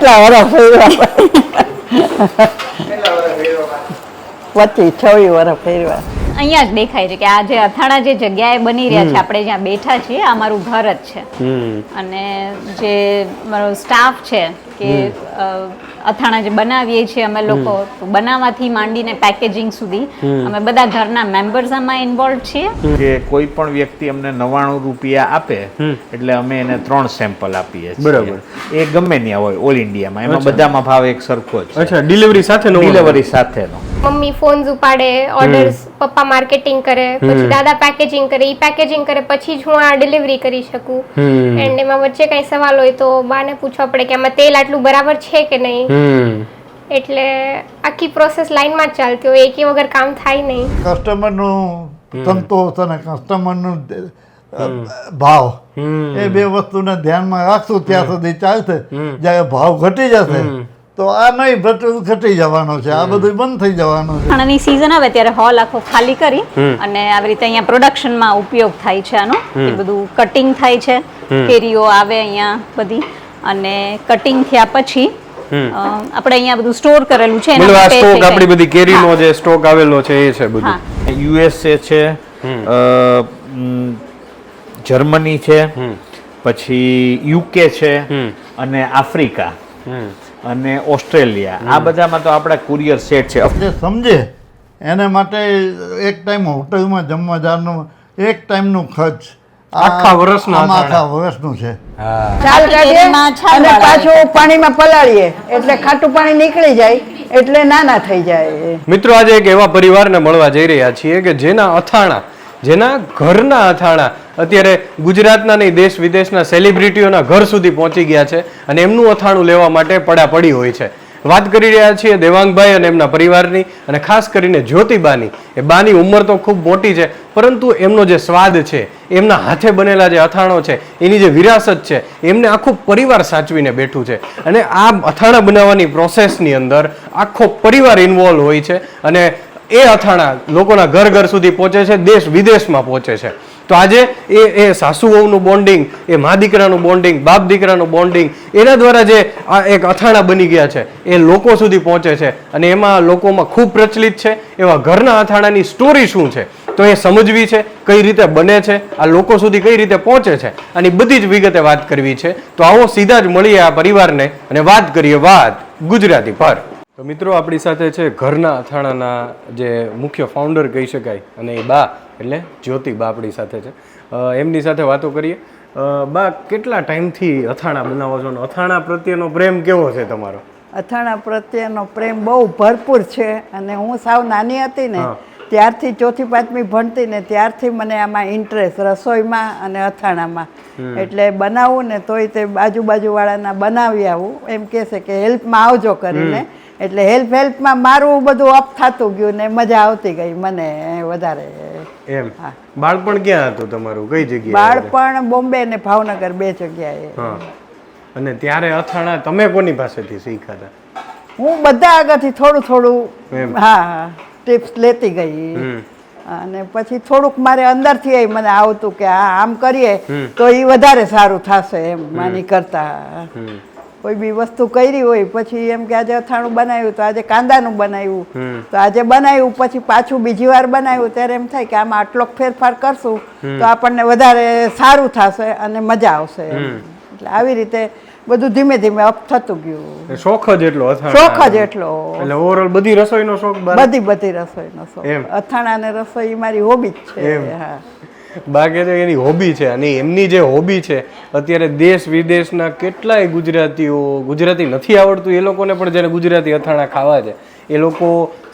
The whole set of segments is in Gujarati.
કેટલા વર્ષ ફેરવા 25-26 વર્ષ ફેરવા અહીંયા જ દેખાય છે કે આ જે અથાણા જે જગ્યાએ બની રહ્યા છે, આપણે જ્યાં બેઠા છીએ આ મારું ઘર જ છે. અને જે મારો સ્ટાફ છે કે અથાણા જે બનાવીએ છીએ અમે લોકો, બનાવવાથી માંડીને પેકેજિંગ સુધી અમે બધા ઘરના મેમ્બર્સ આમાં ઇન્વોલ્વ છીએ. કે કોઈ પણ વ્યક્તિ અમને 99 રૂપિયા આપે એટલે અમે એને 3 સેમ્પલ આપીએ છીએ. બરાબર. એ ગમે ત્યાં હોય ઓલ ઇન્ડિયામાં, એમાં બધામાં ભાવ એક સરખો જ. અચ્છા, ડિલિવરી સાથેનો? ડિલિવરી સાથેનો. મમ્મી ફોન્સ ઉપાડે, ઓર્ડર્સ, પપ્પા માર્કેટિંગ કરે, પછી દાદા પેકેજિંગ કરે, ઈ પેકેજિંગ કરે, પછી જ હું આ ડિલિવરી કરી શકું. એન્ડ એમાં વચ્ચે કઈ સવાલ હોય તો બાને પૂછવા પડે કે આમાં તેલ આટલું બરાબર છે કે નહીં. એટલે આખી પ્રોસેસ લાઈનમાં જ ચાલતી હોય, એકી વગર કામ થાય નહીં. કસ્ટમરનું સંતોષ અને કસ્ટમરનું ભાવ, એ બે વસ્તુને ધ્યાનમાં રાખશું ત્યાં સુધી ચાલશે. જ્યારે ભાવ ઘટી જશે તો આ નહીં ઘટી જવાનો છે, આ બધું બંધ થઈ જવાનું છે. અથાણાની સીઝન આવે ત્યારે હોલ આખો ખાલી કરી અને આવી રીતે અહીંયા પ્રોડક્શનમાં ઉપયોગ થાય છે આનો. એ બધું કટિંગ થાય છે, કેરીઓ આવે અહીંયા બધી, અને કટિંગ થયા પછી આપણે અહીંયા બધું સ્ટોર કરેલું છે. એના માટે સ્ટોક આપણી બધી કેરીનો જે સ્ટોક આવેલો છે એ છે બધું. યુએસએ છે, જર્મની છે, પછી યુકે છે, અને આફ્રિકા અને ઓસ્ટ્રેલિયા, આ બધામાં તો આપણા કુરિયર સેટ છે. જે સમજે એને માટે એક ટાઈમ હોટલમાં જમવા જવાનું એક ટાઈમનું ખર્ચ આખા વર્ષનું છે. છાલ કાઢીએ અને પાછું પાણીમાં પલાળીએ એટલે ખાટું પાણી નીકળી જાય એટલે નાના થઈ જાય. મિત્રો, આજે એક એવા પરિવારને મળવા જઈ રહ્યા છીએ કે જેના અથાણા, જેના ઘરના અથાણા અત્યારે ગુજરાતના નહીં દેશ વિદેશના સેલિબ્રિટીઓના ઘર સુધી પહોંચી ગયા છે અને એમનું અથાણું લેવા માટે પડાપડી હોય છે. વાત કરી રહ્યા છીએ દેવાંગભાઈ અને એમના પરિવારની, અને ખાસ કરીને જ્યોતિબાની. એ બાની ઉંમર તો ખૂબ મોટી છે, પરંતુ એમનો જે સ્વાદ છે, એમના હાથે બનેલા જે અથાણો છે, એની જે વિરાસત છે, એમને આખો પરિવાર સાચવીને બેઠું છે. અને આ અથાણા બનાવવાની પ્રોસેસની અંદર આખો પરિવાર ઇન્વોલ્વ હોય છે અને એ અથાણા લોકોના ઘર ઘર સુધી પહોંચે છે, દેશ વિદેશમાં પહોંચે છે. તો આજે એ સાસુ વહુનું બોન્ડિંગ, એ મા દીકરાનું બોન્ડિંગ, બાપ દીકરાનું બોન્ડિંગ, એના દ્વારા જે આ એક અથાણા બની ગયા છે એ લોકો સુધી પહોંચે છે. અને એમાં લોકોમાં ખૂબ પ્રચલિત છે એવા ઘરના અથાણાની સ્ટોરી શું છે તો એ સમજવી છે, કઈ રીતે બને છે, આ લોકો સુધી કઈ રીતે પહોંચે છે, આની બધી જ વિગતે વાત કરવી છે. તો આવો સીધા જ મળીએ આ પરિવારને અને વાત કરીએ વાત ગુજરાતી પર. તો મિત્રો, આપણી સાથે છે ઘરના અથાણાના જે મુખ્ય ફાઉન્ડર કહી શકાય, અને એ બા એટલે જ્યોતિબા આપણી સાથે છે. એમની સાથે વાતો કરીએ. બા, કેટલા ટાઈમથી અથાણા બનાવો છો ને અથાણા પ્રત્યેનો પ્રેમ કેવો છે તમારો? અથાણા પ્રત્યેનો પ્રેમ બહુ ભરપૂર છે. અને હું સાવ નાની હતી ને ત્યારથી 4મી-5મી ભણતી ને ત્યારથી મને આમાં ઇન્ટરેસ્ટ, રસોઈમાં અને અથાણામાં. એટલે બનાવું ને તોય તે બાજુવાળાના બનાવી આવું, એમ કહેશે કે હેલ્પમાં આવજો કરીને. એટલે હેલ્પમાં મારું બધું અપ થતું ગયું ને મજા આવતી ગઈ મને વધારે. એમ? બાળપણ ક્યાં હતું તમારું, કઈ જગ્યાએ? બાળપણ બોમ્બે ને ભાવનગર, 2 જગ્યાએ. અને ત્યારે અથાણા તમે કોની પાસેથી શીખ્યા હતા? હું બધા આગળથી થોડું ટિપ્સ લેતી ગઈ. અને પછી થોડુંક મારે અંદરથી મને આવતું કે આમ કરીએ તો એ વધારે સારું થશે એમ માની કરતા. કોઈ બી વસ્તુ કરી હોય પછી એમ કે આજે અથાણું બનાવ્યું તો આજે કાંદાનું બનાવ્યું, તો આજે બનાવ્યું પછી પાછું બીજી વાર બનાવ્યું ત્યારે એમ થાય કે આમાં આટલો ફેરફાર કરશું તો આપણને વધારે સારું થશે અને મજા આવશે. એટલે આવી રીતે બધું ધીમે ધીમે અપ થતું ગયું. શોખ જ એટલો શોખ જ એટલો. એટલે ઓવરઓલ બધી રસોઈનો શોખ? બધી રસોઈનો શોખ. અથાણા ને રસોઈ મારી હોબી જ છે. હા, બાકી તો એની હોબી છે. અને એમની જે હોબી છે, અત્યારે દેશ વિદેશના કેટલાય ગુજરાતી નથી આવડતું એ લોકોને પણ જેને ગુજરાતી અથાણા ખાવા છે એ લોકો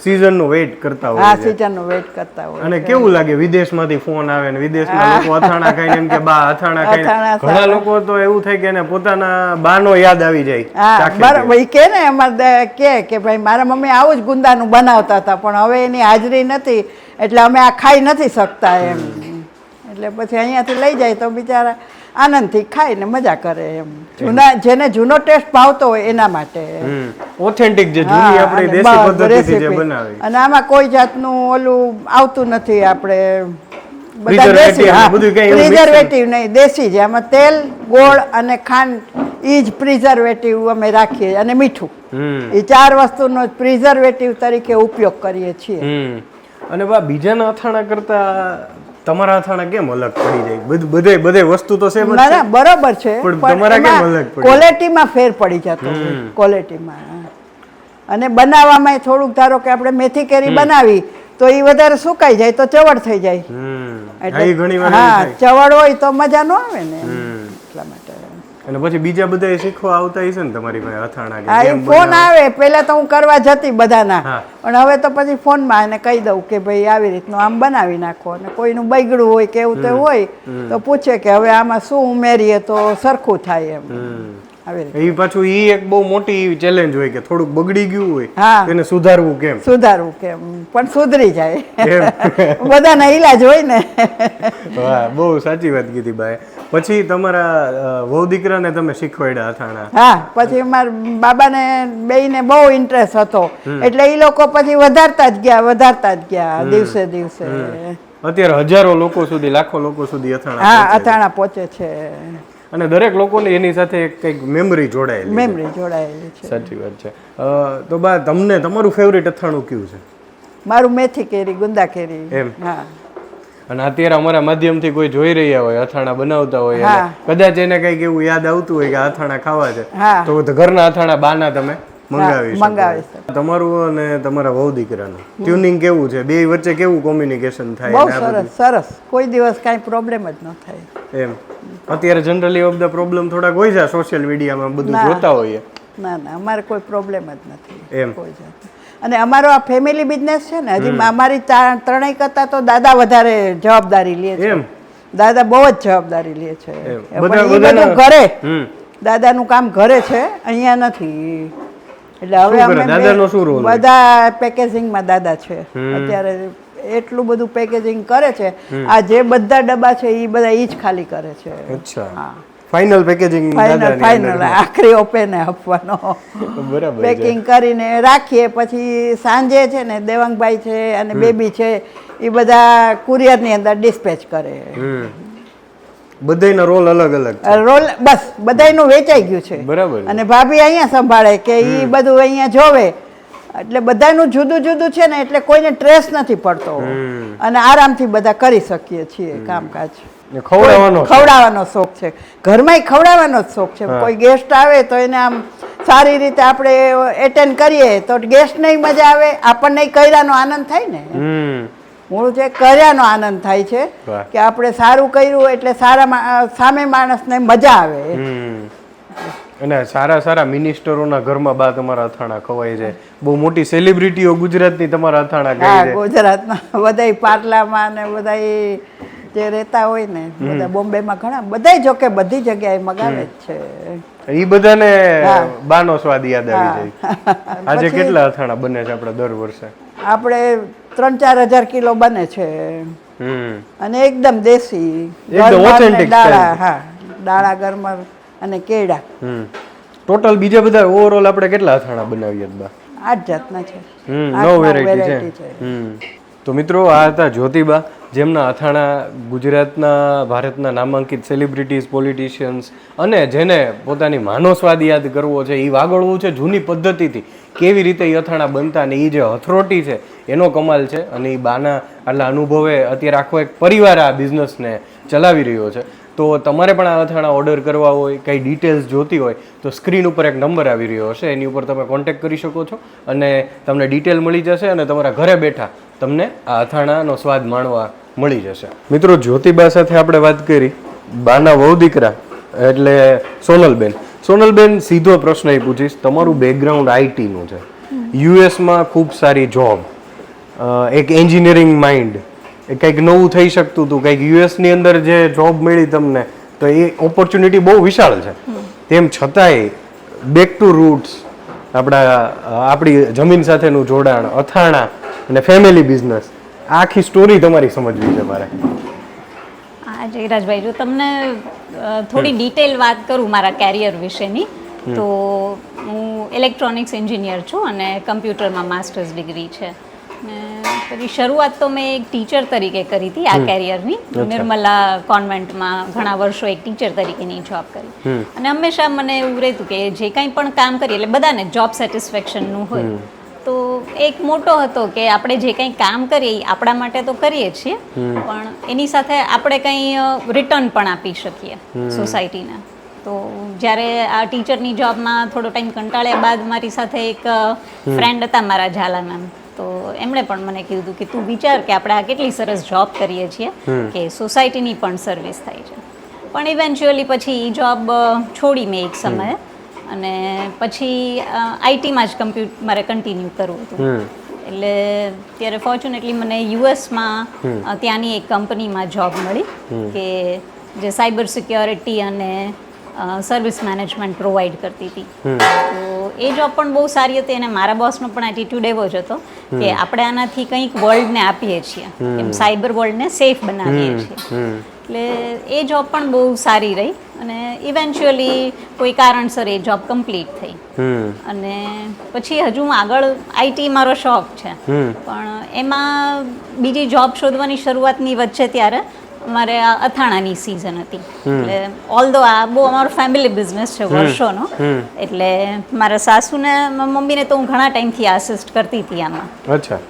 સીઝનનો વેઇટ કરતા હોય. હા, સીઝનનો વેઇટ કરતા હોય. અને કેવું લાગે વિદેશમાંથી ફોન આવે ને વિદેશના લોકો અથાણા ખાઈને એમ કે બા અથાણા ખાઈને, ઘણા લોકો તો એવું થાય કે એને પોતાના બાનો યાદ આવી જાય. હા, બરાબર. એ કે ને અમારે કે ભાઈ મારા મમ્મી આવું જ ગુંદાનું બનાવતા હતા પણ હવે એની હાજરી નથી એટલે અમે આ ખાઈ નથી શકતા એમ. એટલે પછી અહીંયાથી લઈ જાય તો બિચારા આનંદથી ખાઈને મજા કરે એમ. જેને જૂનો ટેસ્ટ ભાવતો હોય એના માટે ઓથેન્ટિક જે જૂની આપણી દેશી પદ્ધતિથી જે બનાવે. અને આમાં કોઈ જાતનું ઓલું આવતું નથી આપણે બધા દેશી, હા, બધું કઈ એવું mix પ્રિઝર્વેટિવ નહીં, દેશી જ. આમાં તેલ, ગોળ અને ખાંડ એ જ પ્રિઝર્વેટિવ અમે રાખીએ, અને મીઠું. એ 4 વસ્તુનો પ્રિઝર્વેટિવ તરીકે ઉપયોગ કરીએ છીએ. અને બા બીજાના અથાણા કરતા તમારા અથાણા કેમ અલગ પડી જાય? બધે વસ્તુ તો સેમ જ ના છે, ના, બરોબર છે, પણ પણ તમારા કેમ એમાં અલગ પડી? ક્વોલિટીમાં ફેર પડી જતો હોય, ક્વોલિટીમાં. અને બનાવવામાં થોડુંક, ધારો કે આપણે મેથી કેરી બનાવી તો એ વધારે સુકાઈ જાય તો ચવડ થઈ જાય. હા, એ ઘણી વાર હા, એવું થાય. ચવડ હોય તો મજા ન આવે ને, એટલા માટે. અને પછી બીજા બધા શીખવા આવતા હશે ને તમારી પાસે અથાણા કે હા, એ કેમ ફોન બનાવે? આવે, પેલા તો હું કરવા જતી બધાના, હા. પણ હવે તો પછી ફોનમાં એને કહી દઉં કે ભાઈ આવી રીતનું આમ બનાવી નાખો. અને કોઈનું બગડું હોય કે એવું તે હોય તો પૂછે કે હવે આમાં શું ઉમેરીએ તો સરખું થાય એમ. આવી રીતે એ પાછું ઈ એક બહુ મોટી ચેલેન્જ હોય કે થોડુંક બગડી ગયું હોય હા. તેને સુધારવું કેમ. સુધારવું કેમ, પણ સુધરી જાય. બધાના ઈલાજ હોય ને. વાહ, બહુ સાચી વાત કીધી બાએ. પછી તમારા વહુ દીકરાને તમે શીખવાડ્યા અથાણા? હા, પછી મારા બાબાને બેયને બહુ ઇન્ટરેસ્ટ હતો, એટલે એ લોકો પછી વધારતા જ ગયા દિવસે દિવસે. અત્યારે હજારો લોકો સુધી, લાખો લોકો સુધી અથાણા હા, પહોંચે છે. અથાણા પહોંચે છે. અને દરેક લોકોને એની સાથે કંઈક મેમરી જોડાયેલી છે. મેમરી જોડાયેલી છે. સાચી વાત છે. તો બા તમને તમારું ફેવરિટ અથાણું કયું છે? મારું મેથી કેરી, ગુંદા કેરી. એમ? હા. અને અત્યારે અમારા માધ્યમથી કોઈ જોઈ રહ્યા હોય, અથાણા બનાવતા હોય, હા. અને કદાચ એને કંઈક એવું યાદ આવતું હોય કે આ અથાણા ખાવા છે, હા. તો ઘરના અથાણા બાના તમે મંગાવી મંગાવી શકો. તમારું અને તમારા વહુ દીકરાનું ટ્યુનિંગ કેવું છે? બે વચ્ચે કેવું કોમ્યુનિકેશન થાય? બહુ અને આ બધું? સરસ. કોઈ દિવસ કાંઈ પ્રોબ્લેમ જ ન થાય. એમ અત્યારે જનરલી ઓફ ધ પ્રોબ્લેમ થોડાક હોય છે સોશિયલ મીડિયામાં બધું ના. જોતા હોઈએ. ના ના, અમારે કોઈ પ્રોબ્લેમ જ નથી. એમ. કોઈ જાતનો. અને અમારો આ ફેમિલી બિઝનેસ છે ને, હજી અમારી ત્રણેય કરતા તો દાદા વધારે જવાબદારી લે છે. એમ? દાદા બહુ જ જવાબદારી લે છે. એમ. પણ ઈ બધાના- બધું ઘરે, હમ. દાદાનું કામ ઘરે છે, અહીંયા નથી. એટલે હવે શું કરે? અમે દાદાનો શું role હોય? બધા પેકેજિંગમાં દાદા છે અત્યારે. એટલું બધું પેકેજિંગ કરે છે. આ જે બધા ડબ્બા છે એ બધા ઈ જ ખાલી કરે છે. અચ્છા. હા, ફાઇનલ પેકેજિંગ ફાઇનલ આખરી ઓપેને આપવાનો. બરાબર છે. પેકિંગ કરીને રાખીએ, પછી સાંજે છે ને દેવાંગભાઈ છે અને બેબી છે એ બધા કુરિયરની અંદર ડિસ્પેચ કરે. બધાયના રોલ અલગ અલગ છે. રોલ બસ બધાયનું વેચાઈ ગયું છે. બરાબર છે. અને ભાભી અહીંયા સંભાળે કે એ બધું અહીંયા જોવે. એટલે બધાનું જુદું જુદું છે ને, એટલે કોઈને સ્ટ્રેસ નથી પડતો, અને આરામથી બધા કરી શકીએ છીએ કામકાજ. ખવડાવવાનો શોખ છે ઘરમાં, ખવડાવવાનો જ શોખ છે. કોઈ ગેસ્ટ આવે તો એને આમ સારી રીતે આપણે એટેન્ડ કરીએ તો ગેસ્ટને મજા આવે, આપણને કર્યાનો આનંદ થાય ને. મૂળ જે કર્યાનો આનંદ થાય છે કે આપણે સારું કર્યું એટલે સામે માણસને મજા આવે. અને સારા સારા મિનિસ્ટરોના ઘરમાં બા તમારા અથાણા ખવાય છે. બહુ મોટી સેલિબ્રિટીઓ ગુજરાતની તમારા અથાણા ખાય છે. ગુજરાતના બધાય પાટલામાં ને બધાય જે રહેતા હોય ને, બધા બોમ્બેમાં ઘણા બધાય, જો કે બધી જગ્યાએ મગાવે જ છે. એ બધાને બાનો સ્વાદ યાદ આવી જાય. આજે કેટલા અથાણા બને છે આપણે દર વર્ષે? આપણે 3-4 હજાર કિલો બને છે. અને એકદમ દેશી, એકદમ authentic દાળા. હા, દાળા ગરમર અને કેળા. ટોટલ બીજા બધા ઓવરઓલ આપણે કેટલા અથાણા બનાવીએ બા? 8 જાતના છે. 9 વેરાયટી છે. તો મિત્રો, આ હતા જ્યોતિબા, જેમના અથાણા ગુજરાતના, ભારતના નામાંકિત સેલિબ્રિટીઝ, પોલિટિશિયન્સ અને જેને પોતાની માનો સ્વાદ યાદ કરવો છે, એ વાગળવું છે જૂની પદ્ધતિથી કેવી રીતે એ અથાણા બનતા, ને એ જે હથરોટી છે એનો કમાલ છે. અને એ બાના આટલા અનુભવે અત્યારે આખો એક પરિવાર આ બિઝનેસને ચલાવી રહ્યો છે. તો તમારે પણ આ અથાણા ઓર્ડર કરવા હોય, કંઈ ડિટેલ્સ જોતી હોય તો સ્ક્રીન ઉપર એક નંબર આવી રહ્યો હશે, એની ઉપર તમે કોન્ટેક્ટ કરી શકો છો અને તમને ડિટેલ મળી જશે, અને તમારા ઘરે બેઠા તમને આ અથાણાનો સ્વાદ માણવા મળી જશે. મિત્રો, જ્યોતિબા સાથે આપણે વાત કરી, બાના વહુ દીકરા એટલે સોનલબેન. સોનલબેન, સીધો પ્રશ્ન એ પૂછીશ, તમારું બેકગ્રાઉન્ડ આઈટીનું છે, યુએસમાં ખૂબ સારી જોબ, એક એન્જિનિયરિંગ માઇન્ડ, કંઈક નવું થઈ શકતું હતું, કંઈક યુએસની અંદર જે જોબ મળી તમને, તો એ ઓપોર્ચ્યુનિટી બહુ વિશાળ છે. તેમ છતાંય બેક ટુ રૂટ્સ, આપણી જમીન સાથેનું જોડાણ, અથાણા અને ફેમિલી બિઝનેસ, આખી સ્ટોરી તમારી સમજવી છે મારે. હા જયરાજભાઈ, જો તમને થોડી ડિટેલ વાત કરું મારા કેરિયર વિશેની, તો હું ઇલેક્ટ્રોનિક્સ એન્જિનિયર છું અને કમ્પ્યુટરમાં માસ્ટર્સ ડિગ્રી છે. ને પછી શરૂઆત તો મેં એક ટીચર તરીકે કરી હતી આ કેરિયરની. નિર્મલા કોન્વેન્ટમાં ઘણા વર્ષો એક ટીચર તરીકેની જોબ કરી. અને હંમેશા મને એવું રહેતું કે જે કંઈ પણ કામ કરીએ એટલે બધાને જોબ સેટિસ્ફેક્શનનું હોય. તો એક મોટો હતો કે આપણે જે કંઈ કામ કરીએ એ આપણા માટે તો કરીએ છીએ, પણ એની સાથે આપણે કંઈ રિટર્ન પણ આપી શકીએ સોસાયટીને. તો જ્યારે આ ટીચરની જોબમાં થોડો ટાઈમ કંટાળ્યા બાદ મારી સાથે એક ફ્રેન્ડ હતા મારા ઝાલા મેમ, તો એમણે પણ મને કીધું કે તું વિચાર કે આપણે આ કેટલી સરસ જોબ કરીએ છીએ કે સોસાયટીની પણ સર્વિસ થાય છે. પણ ઇવેન્ચ્યુઅલી પછી એ જોબ છોડી મેં એક સમયે, અને પછી આઈટીમાં જ મારે કન્ટિન્યુ કરવું હતું. એટલે ત્યારે ફોર્ચ્યુનેટલી મને યુએસમાં ત્યાંની એક કંપનીમાં જોબ મળી કે જે સાયબર સિક્યોરિટી અને સર્વિસ મેનેજમેન્ટ પ્રોવાઈડ કરતી હતી. તો એ જોબ પણ બહુ સારી હતી, અને મારા બોસનો પણ એટીટ્યુડ એવો જ હતો કે આપણે આનાથી કંઈક વર્લ્ડને આપીએ છીએ, એમ સાયબર વર્લ્ડને સેફ બનાવીએ છીએ. એટલે એ જોબ પણ બહુ સારી રહી, અને ઇવેન્ચ્યુઅલી કોઈ કારણસર એ જોબ કમ્પ્લીટ થઈ. અને પછી હજુ હું આગળ આઈટી મારો શોખ છે, પણ એમાં બીજી જોબ શોધવાની શરૂઆતની વચ્ચે ત્યારે અમારે આ અથાણાની સિઝન હતી. એટલે ઓલધો આ બહુ અમારો ફેમિલી બિઝનેસ છે વર્ષોનો, એટલે મારા સાસુને મમ્મીને તો હું ઘણા ટાઈમથી આસિસ્ટ કરતી હતી આમાં. અચ્છા.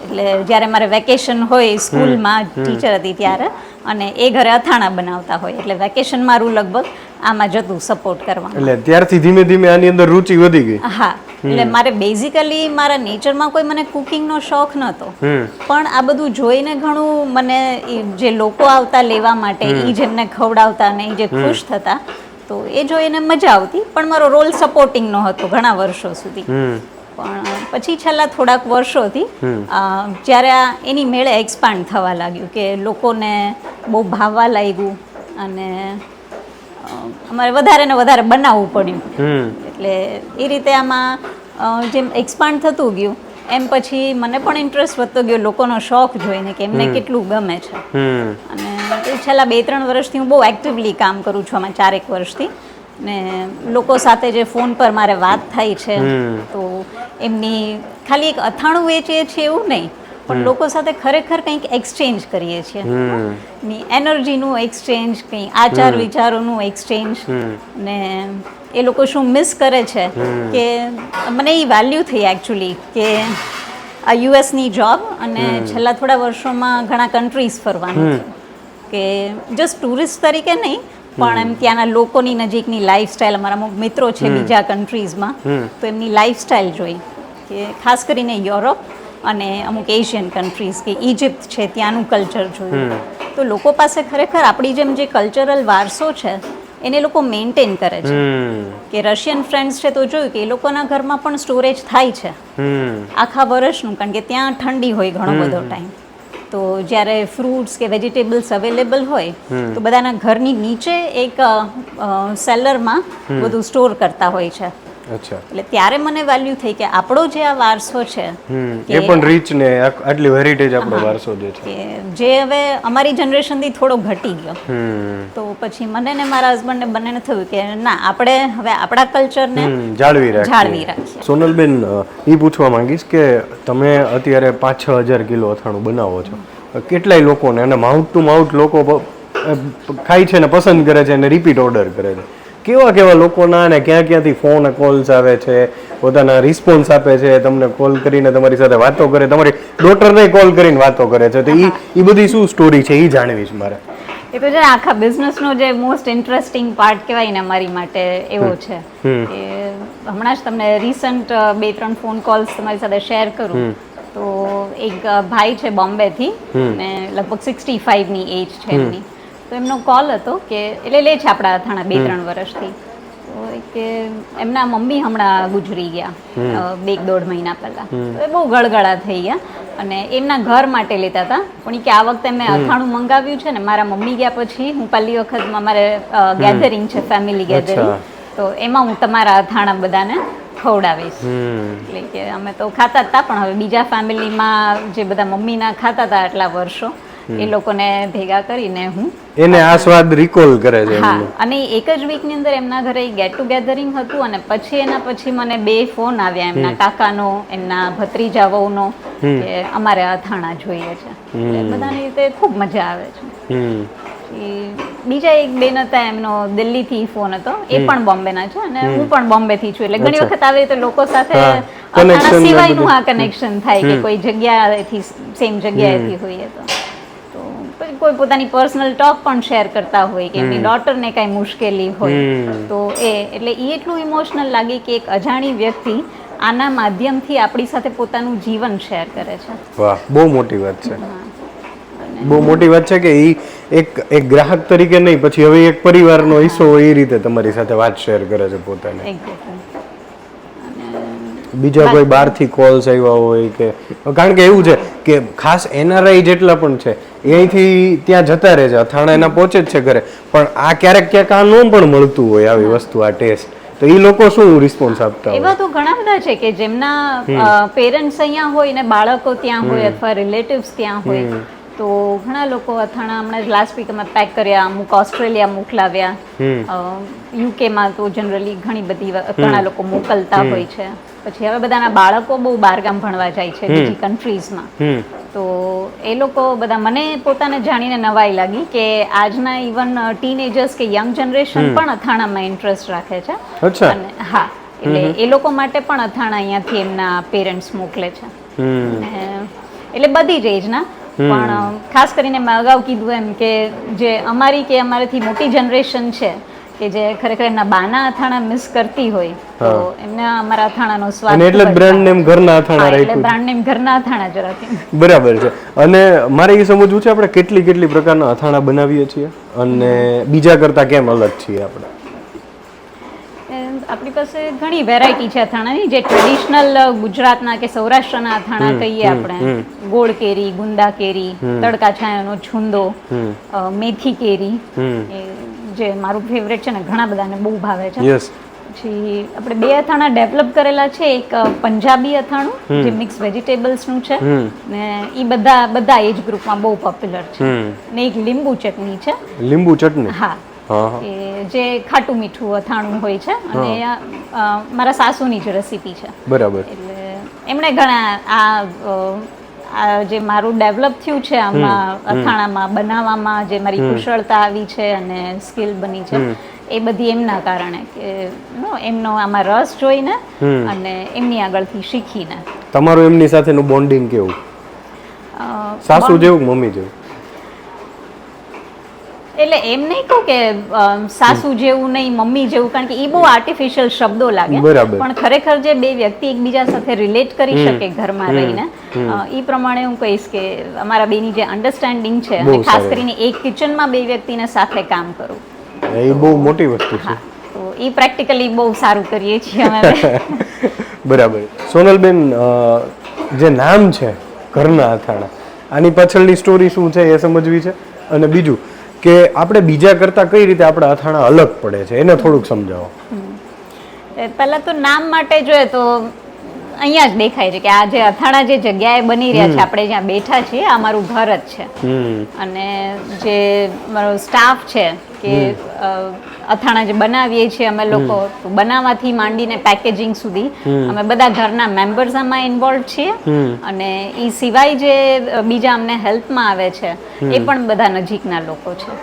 એટલે જ્યારે મારે વેકેશન હોય, સ્કૂલમાં ટીચર હતી ત્યારે, અને એ ઘરે અથાણા બનાવતા હોય, એટલે વેકેશન મારું લગભગ આમાં જતું સપોર્ટ કરવાનું. એટલે ત્યારથી ધીમે ધીમે આની અંદર રુચિ વધી ગઈ. હા, એટલે મારે બેઝિકલી મારા નેચરમાં કોઈ મને કુકિંગનો શોખ નહોતો, પણ આ બધું જોઈને ઘણું મને જે લોકો આવતા લેવા માટે, એ જેમને ખવડાવતા ને એ જે ખુશ થતા, તો એ જોઈને મજા આવતી. પણ મારો રોલ સપોર્ટિંગનો હતો ઘણા વર્ષો સુધી. પણ પછી છેલ્લા થોડાક વર્ષોથી જ્યારે આ એની મેળે એક્સપાન્ડ થવા લાગ્યું કે લોકોને બહુ ભાવવા લાગ્યું, અને અમારે વધારે ને વધારે બનાવવું પડ્યું. એટલે એ રીતે આમાં જેમ એક્સપાન્ડ થતું ગયું એમ પછી મને પણ ઇન્ટરેસ્ટ વધતો ગયો લોકોનો શોખ જોઈને કે એમને કેટલું ગમે છે. અને એ છેલ્લા 2-3 વર્ષથી હું બહુ એક્ટિવલી કામ કરું છું આમાં, 4-1 વર્ષથી. ને લોકો સાથે જે ફોન પર મારે વાત થાય છે, તો એમની ખાલી એક અથાણું વેચીએ છીએ એવું નહીં, પણ લોકો સાથે ખરેખર કંઈક એક્સચેન્જ કરીએ છીએ. એનર્જીનું એક્સચેન્જ, કંઈ આચાર વિચારોનું એક્સચેન્જ, ને એ લોકો શું મિસ કરે છે કે મને એ વેલ્યુ થઈ એકચ્યુઅલી કે આ યુએસની જોબ, અને છેલ્લા થોડા વર્ષોમાં ઘણા કન્ટ્રીઝ ફરવાનું છે કે જસ્ટ ટુરિસ્ટ તરીકે નહીં, પણ એમ ત્યાંના લોકોની નજીકની લાઈફસ્ટાઈલ, અમારા અમુક મિત્રો છે બીજા કન્ટ્રીઝમાં, તો એમની લાઈફસ્ટાઈલ જોઈ કે ખાસ કરીને યુરોપ અને અમુક એશિયન કન્ટ્રીઝ કે ઇજિપ્ત છે ત્યાંનું કલ્ચર જોયું. તો લોકો પાસે ખરેખર આપણી જેમ જે કલ્ચરલ વારસો છે એને લોકો મેન્ટેન કરે છે. કે રશિયન ફ્રેન્ડ્સ છે તો જોયું કે એ લોકોના ઘરમાં પણ સ્ટોરેજ થાય છે આખા વર્ષનું, કારણ કે ત્યાં ઠંડી હોય ઘણો બધો ટાઈમ. તો જ્યારે ફ્રૂટ્સ કે વેજીટેબલ્સ અવેલેબલ હોય તો બધાના ઘરની નીચે એક સેલરમાં બધું સ્ટોર કરતા હોય છે. એટલે ત્યારે મને વેલ્યુ થઈ કે આપણો જે આ વારસો છે એ પણ રીચ ને આટલી હેરિટેજ આપણો વારસો જે છે કે જે હવે અમારી જનરેશનથી થોડો ઘટી ગયો. તો પછી મને ને મારા હસબન્ડને બંનેને થયું કે ના, આપણે હવે આપણા કલ્ચરને જાળવી રાખીએ. સોનલબેન, એ પૂછવા માંગીશ કે તમે અત્યારે 5-6 હજાર કિલો અથાણું બનાવો છો, કેટલાય લોકોને, અને માઉન્ટ ટુ માઉન્ટ લોકો ખાય છે ને પસંદ કરે છે અને રિપીટ ઓર્ડર કરે છે, કેવા કેવા લોકોના અને ક્યાં ક્યાંથી ફોન કોલ્સ આવે છે, પોતાના રિસ્પોન્સ આપે છે, તમને કોલ કરીને તમારી સાથે વાતો કરે, તમારી ડોટરને કોલ કરીને વાતો કરે છે, તો એ બધી શું સ્ટોરી છે એ જાણવીશ મારે. એ તો છે આખા બિઝનેસનો જે મોસ્ટ ઇન્ટરેસ્ટિંગ પાર્ટ કહેવાય ને મારી માટે એવો છે કે હમણાં જ તમને રિસન્ટ 2-3 ફોન કોલ્સ તમારી સાથે શેર કરું તો એક ભાઈ છે બોમ્બેથી, ને લગભગ 65ની એજ છે એમની. તો એમનો કોલ હતો કે એટલે લે છે આપણા અથાણા 2-3 વર્ષથી, તો કે એમના મમ્મી હમણાં ગુજરી ગયા 1-1.5 મહિના પહેલાં. તો એ બહુ ગળગળા થઈ ગયા, અને એમના ઘર માટે લેતા હતા. પણ કે આ વખતે મેં અથાણું મંગાવ્યું છે ને મારા મમ્મી ગયા પછી હું પહેલી વખતમાં મારે ગેધરિંગ છે, ફેમિલી ગેધરિંગ, તો એમાં હું તમારા અથાણા બધાને ખવડાવીશ. એટલે કે અમે તો ખાતા હતા, પણ હવે બીજા ફેમિલીમાં જે બધા મમ્મીના ખાતા હતા આટલા વર્ષો, એ લોકોને ભેગા કરીને હું એને આ સ્વાદ રિકોલ કરે છે હા એમનો. અને એક જ વીકની અંદર એમના ઘરે ગેટ ટુગેધરિંગ હતું અને પછી એના પછી મને 2 ફોન આવ્યા એમના કાકાનો એમના ભત્રીજાઓનો કે અમારે અથાણા જોઈએ છે એટલે બધાની રીતે ખૂબ મજા આવે છે. હમ બીજા એક બેન હતા એમનો દિલ્હીથી ફોન હતો એ પણ બોમ્બેના છે અને હું પણ બોમ્બેથી છું એટલે ઘણી વખત આવી રીતે લોકો સાથે હા, અથાણા connection ને સિવાયનું બધું. આ કનેક્શન થાય કે કોઈ જગ્યાએથી સેમ જગ્યાએથી હોઈએ તો પછી કોઈ પોતાની પર્સનલ ટોક પણ શેર કરતા હોય કે એમની ડોટરને કાંઈ મુશ્કેલી હોય તો એટલે એ એટલું ઇમોશનલ લાગે કે એક અજાણી વ્યક્તિ આના માધ્યમથી આપણી સાથે પોતાનું જીવન શેર કરે છે. વાહ, બહુ મોટી વાત છે. બહુ મોટી વાત છે કે ઈ એક ગ્રાહક તરીકે નહીં, પછી હવે એક પરિવારનો હિસ્સો હોય એ રીતે તમારી સાથે વાત શેર કરે છે પોતાને. Exactly. બીજા કોઈ બહારથી કોલ્સ આવ્યા હોય કે, કારણ કે એવું છે કે ખાસ એનઆરઆઈ જેટલા પણ છે એ અહીંથી ત્યાં જતા રહે છે, અથાણા એના પહોંચે જ છે ઘરે, પણ આ ક્યારેક ક્યાંક આ ન પણ મળતું હોય આવી વસ્તુ, આ ટેસ્ટ, તો એ લોકો શું રિસ્પોન્સ આપતા એવા હોય? તો ઘણા બધા છે કે જેમના પેરેન્ટ્સ અહીંયા હોય ને બાળકો ત્યાં હોય અથવા રિલેટિવ્સ ત્યાં હોય તો ઘણા લોકો અથાણા હમણાં જ લાસ્ટ વીક અમે પેક કર્યા, અમુક ઓસ્ટ્રેલિયા મોકલાવ્યા, યુકેમાં તો જનરલી ઘણી બધી ઘણા લોકો મોકલતા હોય છે. પછી હવે બધાના બાળકો બહુ બહારગામ ભણવા જાય છે બીજી કન્ટ્રીઝમાં, તો એ લોકો બધા મને પોતાને જાણીને નવાઈ લાગી કે આજના ઇવન ટીનેજર્સ કે યંગ જનરેશન પણ અથાણામાં ઇન્ટરેસ્ટ રાખે છે. અચ્છા. અને હા એટલે એ લોકો માટે પણ અથાણા અહીંયાથી એમના પેરેન્ટ્સ મોકલે છે. અને એટલે બધી જ એજના, પણ ખાસ કરીને મેં અગાઉ કીધું એમ કે જે અમારી કે અમારાથી મોટી જનરેશન છે કે જે ખરેખર એમના બાના અથાણા મિસ કરતી હોય તો એમને અમારા અથાણાનો સ્વાદ અને એટલે ખૂબ જ બ્રાન્ડ નેમ ભાવે. ઘરના અથાણા હા, એટલે રાખ્યું. બ્રાન્ડ નેમ ઘરના અથાણા જ રાખીને. બરાબર છે. અને મારે એ સમજવું છે આપણે કેટલી પ્રકારના અથાણા બનાવીએ છીએ અને બીજા કરતા કેમ અલગ છીએ આપણે? આપણી પાસે ઘણી વેરાયટી છે અથાણાની, જે ટ્રેડિશનલ ગુજરાતના કે સૌરાષ્ટ્રના અથાણા કહીએ આપણે, ગોળ કેરી, ગુંદા કેરી, તડકા છાયાનો છુંદો, મેથી કેરી, એ જે મારું ફેવરેટ છે ને ઘણા બધાને બહુ ભાવે છે. યસ. પછી આપણે 2 અથાણા ડેવલપ કરેલા છે, એક પંજાબી અથાણું જે મિક્સ વેજીટેબલ્સનું છે ને એ બધા એજ ગ્રુપમાં બહુ પોપ્યુલર છે, ને એક લીંબુ ચટણી છે. લીંબુ ચટણી? હા, એ જે ખાટું મીઠું અથાણું હોય છે અને મારા સાસુની જ રેસીપી છે. બરાબર. એટલે એમણે ઘણા આ જે મારું ડેવલપ થયું છે આમાં અથાણામાં બનાવવામાં જે મારી કુશળતા આવી છે અને સ્કિલ બની છે એ બધી એમના કારણે કે એમનો આમાં રસ જોઈને અને એમની આગળથી શીખીને. તમારું એમની સાથેનું બોન્ડિંગ કેવું? સાસુ જેવું મમ્મી જેવું? એટલે એમ નહીં કહું કે સાસુ જેવું નહીં મમ્મી જેવું, કારણ કે એ બહુ આર્ટિફિશિયલ શબ્દો લાગે, બરાબર. પણ ખરેખર જે બે વ્યક્તિ એકબીજા સાથે રિલેટ કરી શકે ઘરમાં રહીને એ પ્રમાણે હું કહીશ કે અમારા બેની જે અન્ડરસ્ટેન્ડિંગ છે, બહુ અને ખાસ સારું. કરીને એક કિચનમાં બે વ્યક્તિને સાથે કામ કરવું, એ બહુ મોટી વસ્તુ છે. તો એ પ્રેક્ટિકલી બહુ સારું કરીએ છીએ અમે બે. બરાબર. સોનલબેન, જે નામ છે ઘરના અથાણા, આની પાછળની સ્ટોરી શું છે એ સમજવી છે, અને બીજું કે આપણે બીજા કરતા કઈ રીતે આપણા અથાણા અલગ પડે છે એને થોડુંક સમજાવો. પહેલા તો નામ માટે જોઈએ તો અહીંયા જ દેખાય છે કે આ જે અથાણા જે જગ્યાએ બની રહ્યા છે, આપણે જ્યાં બેઠા છીએ આ મારું ઘર જ છે. અને જે મારો સ્ટાફ છે કે અથાણા જે બનાવીએ છીએ અમે લોકો, તો બનાવવાથી માંડીને પેકેજિંગ સુધી અમે બધા ઘરના મેમ્બર્સ આમાં ઇન્વોલ્વ છીએ, અને એ સિવાય જે બીજા અમને હેલ્પમાં આવે છે એ પણ બધા નજીકના લોકો છે.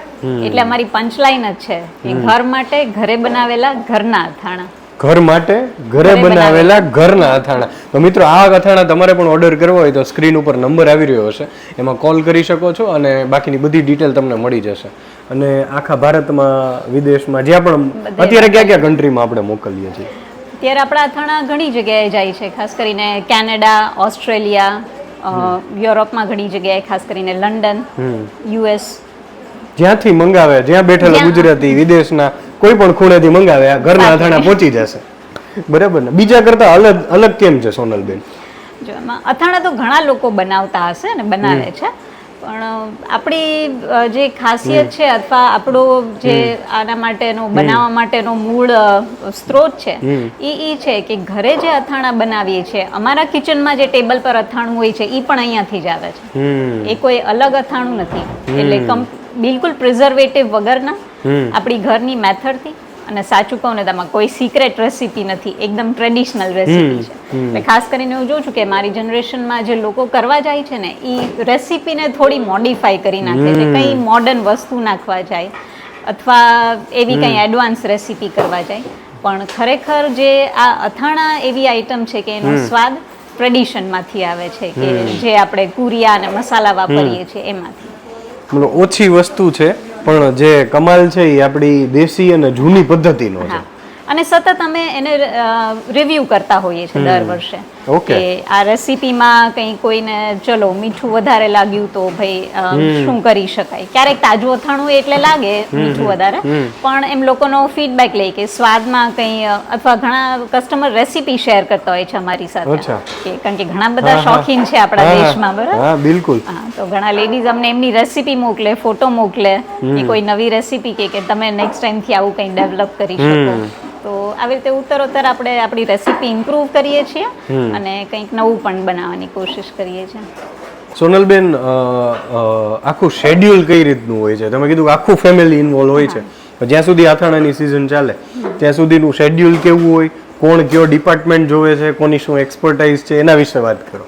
એટલે અમારી પંચલાઈન જ છે કે ઘર માટે ઘરે બનાવેલા ઘરના અથાણા. ઘર માટે ઘરે બનાવેલા ઘરના અથાણા. તો મિત્રો, આ અથાણા તમારે પણ ઓર્ડર કરવા હોય તો સ્ક્રીન ઉપર નંબર આવી રહ્યો હશે, એમાં કોલ કરી શકો છો અને બાકીની બધી ડિટેલ તમને મળી જશે. અને આખા ભારતમાં, વિદેશમાં, જ્યાં પણ અત્યારે ક્યાં ક્યાં કન્ટ્રીમાં આપણે મોકલીએ છીએ? અત્યારે આપણા અથાણા ઘણી જગ્યાએ જાય છે, ખાસ કરીને કેનેડા, ઓસ્ટ્રેલિયા, યુરોપમાં ઘણી જગ્યાએ, ખાસ કરીને લંડન, યુએસ. જ્યાંથી મંગાવે, જ્યાં બેઠેલા ગુજરાતી વિદેશના કોઈ પણ ખૂણેથી મંગાવે, આ ઘરના અથાણા પહોંચી જશે. બરાબર ને? બીજા કરતા અલગ કેમ છે સોનલબેન? જો એમાં અથાણા તો ઘણા લોકો બનાવતા હશે ને બનાવે છે, પણ આપણી જે ખાસિયત છે અથવા આપણો જે આના માટેનો બનાવવા માટેનો મૂળ સ્ત્રોત છે એ છે કે ઘરે જે અથાણા બનાવીએ છીએ અમારા કિચનમાં જે ટેબલ પર અથાણું હોય છે એ પણ અહીંયાથી જ આવે છે. એ કોઈ અલગ અથાણું નથી. એટલે બિલકુલ પ્રિઝર્વેટિવ વગરના આપણી ઘરની મેથડથી, અને સાચું કહું ને તેમાં કોઈ સિક્રેટ રેસીપી નથી, એકદમ ટ્રેડિશનલ રેસીપી છે. એટલે ખાસ કરીને હું જોઉં છું કે મારી જનરેશનમાં જે લોકો કરવા જાય છે ને એ રેસીપીને થોડી મોડિફાઈ કરી નાખે છે, કંઈ મોડર્ન વસ્તુ નાખવા જાય અથવા એવી કંઈ એડવાન્સ રેસીપી કરવા જાય. પણ ખરેખર જે આ અથાણા એવી આઈટમ છે કે એનો સ્વાદ ટ્રેડિશનમાંથી આવે છે, કે જે આપણે કુરિયા અને મસાલા વાપરીએ છીએ એમાંથી. મતલબ ઓછી વસ્તુ છે પણ જે કમાલ છે એ આપણી દેશી અને જૂની પદ્ધતિનો છે. અને સતત અમે એને રિવ્યુ કરતા હોઈએ છીએ દર વર્ષે કે આ રેસીપીમાં કંઈ કોઈને ચલો મીઠું વધારે લાગ્યું તો ભાઈ શું કરી શકાય. ક્યારેક તાજું અથાણું એટલે લાગે મીઠું વધારે, પણ એમ લોકોનો ફીડબેક લે કે સ્વાદમાં કંઈ, અથવા ઘણા કસ્ટમર રેસીપી શેર કરતા હોય છે અમારી સાથે, કે કારણ કે ઘણા બધા શોખીન છે આપણા દેશમાં, બરાબર. બિલકુલ. તો ઘણા લેડીઝ અમને એમની રેસીપી મોકલે, ફોટો મોકલે કે કોઈ નવી રેસીપી કે તમે નેક્સ્ટ ટાઈમથી આવું કંઈ ડેવલપ કરી શકો. તો આવી રીતે ઉત્તરોત્તર આપણે આપણી રેસીપી ઇમ્પ્રૂવ કરીએ છીએ અને કંઈક નવું પણ બનાવવાની કોશિશ કરીએ છીએ. સોનલબેન, આખું શેડ્યુલ કઈ રીતનું હોય છે? તમે કીધું આખું ફેમિલી ઇન્વોલ્વ હોય છે, જ્યાં સુધી અથાણાની સિઝન ચાલે ત્યાં સુધીનું શેડ્યુલ કેવું હોય, કોણ કયો ડિપાર્ટમેન્ટ જોવે છે, કોની શું એક્સપર્ટાઇઝ છે, એના વિશે વાત કરો.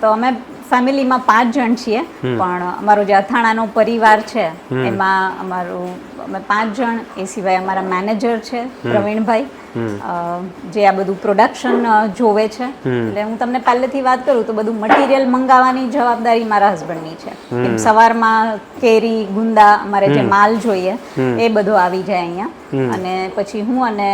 તો અમે ફેમિલીમાં 5 જણ છીએ, પણ અમારો જે અથાણાનો પરિવાર છે એમાં અમે 5 જણ, એ સિવાય અમારા મેનેજર છે પ્રવીણભાઈ, જે આ બધું પ્રોડક્શન જોવે છે. એટલે હું તમને પહેલેથી વાત કરું તો બધું મટીરિયલ મંગાવવાની જવાબદારી મારા હસબન્ડની છે. એમ સવારમાં કેરી, ગુંદા, અમારે જે માલ જોઈએ એ બધો આવી જાય અહીંયા, અને પછી હું અને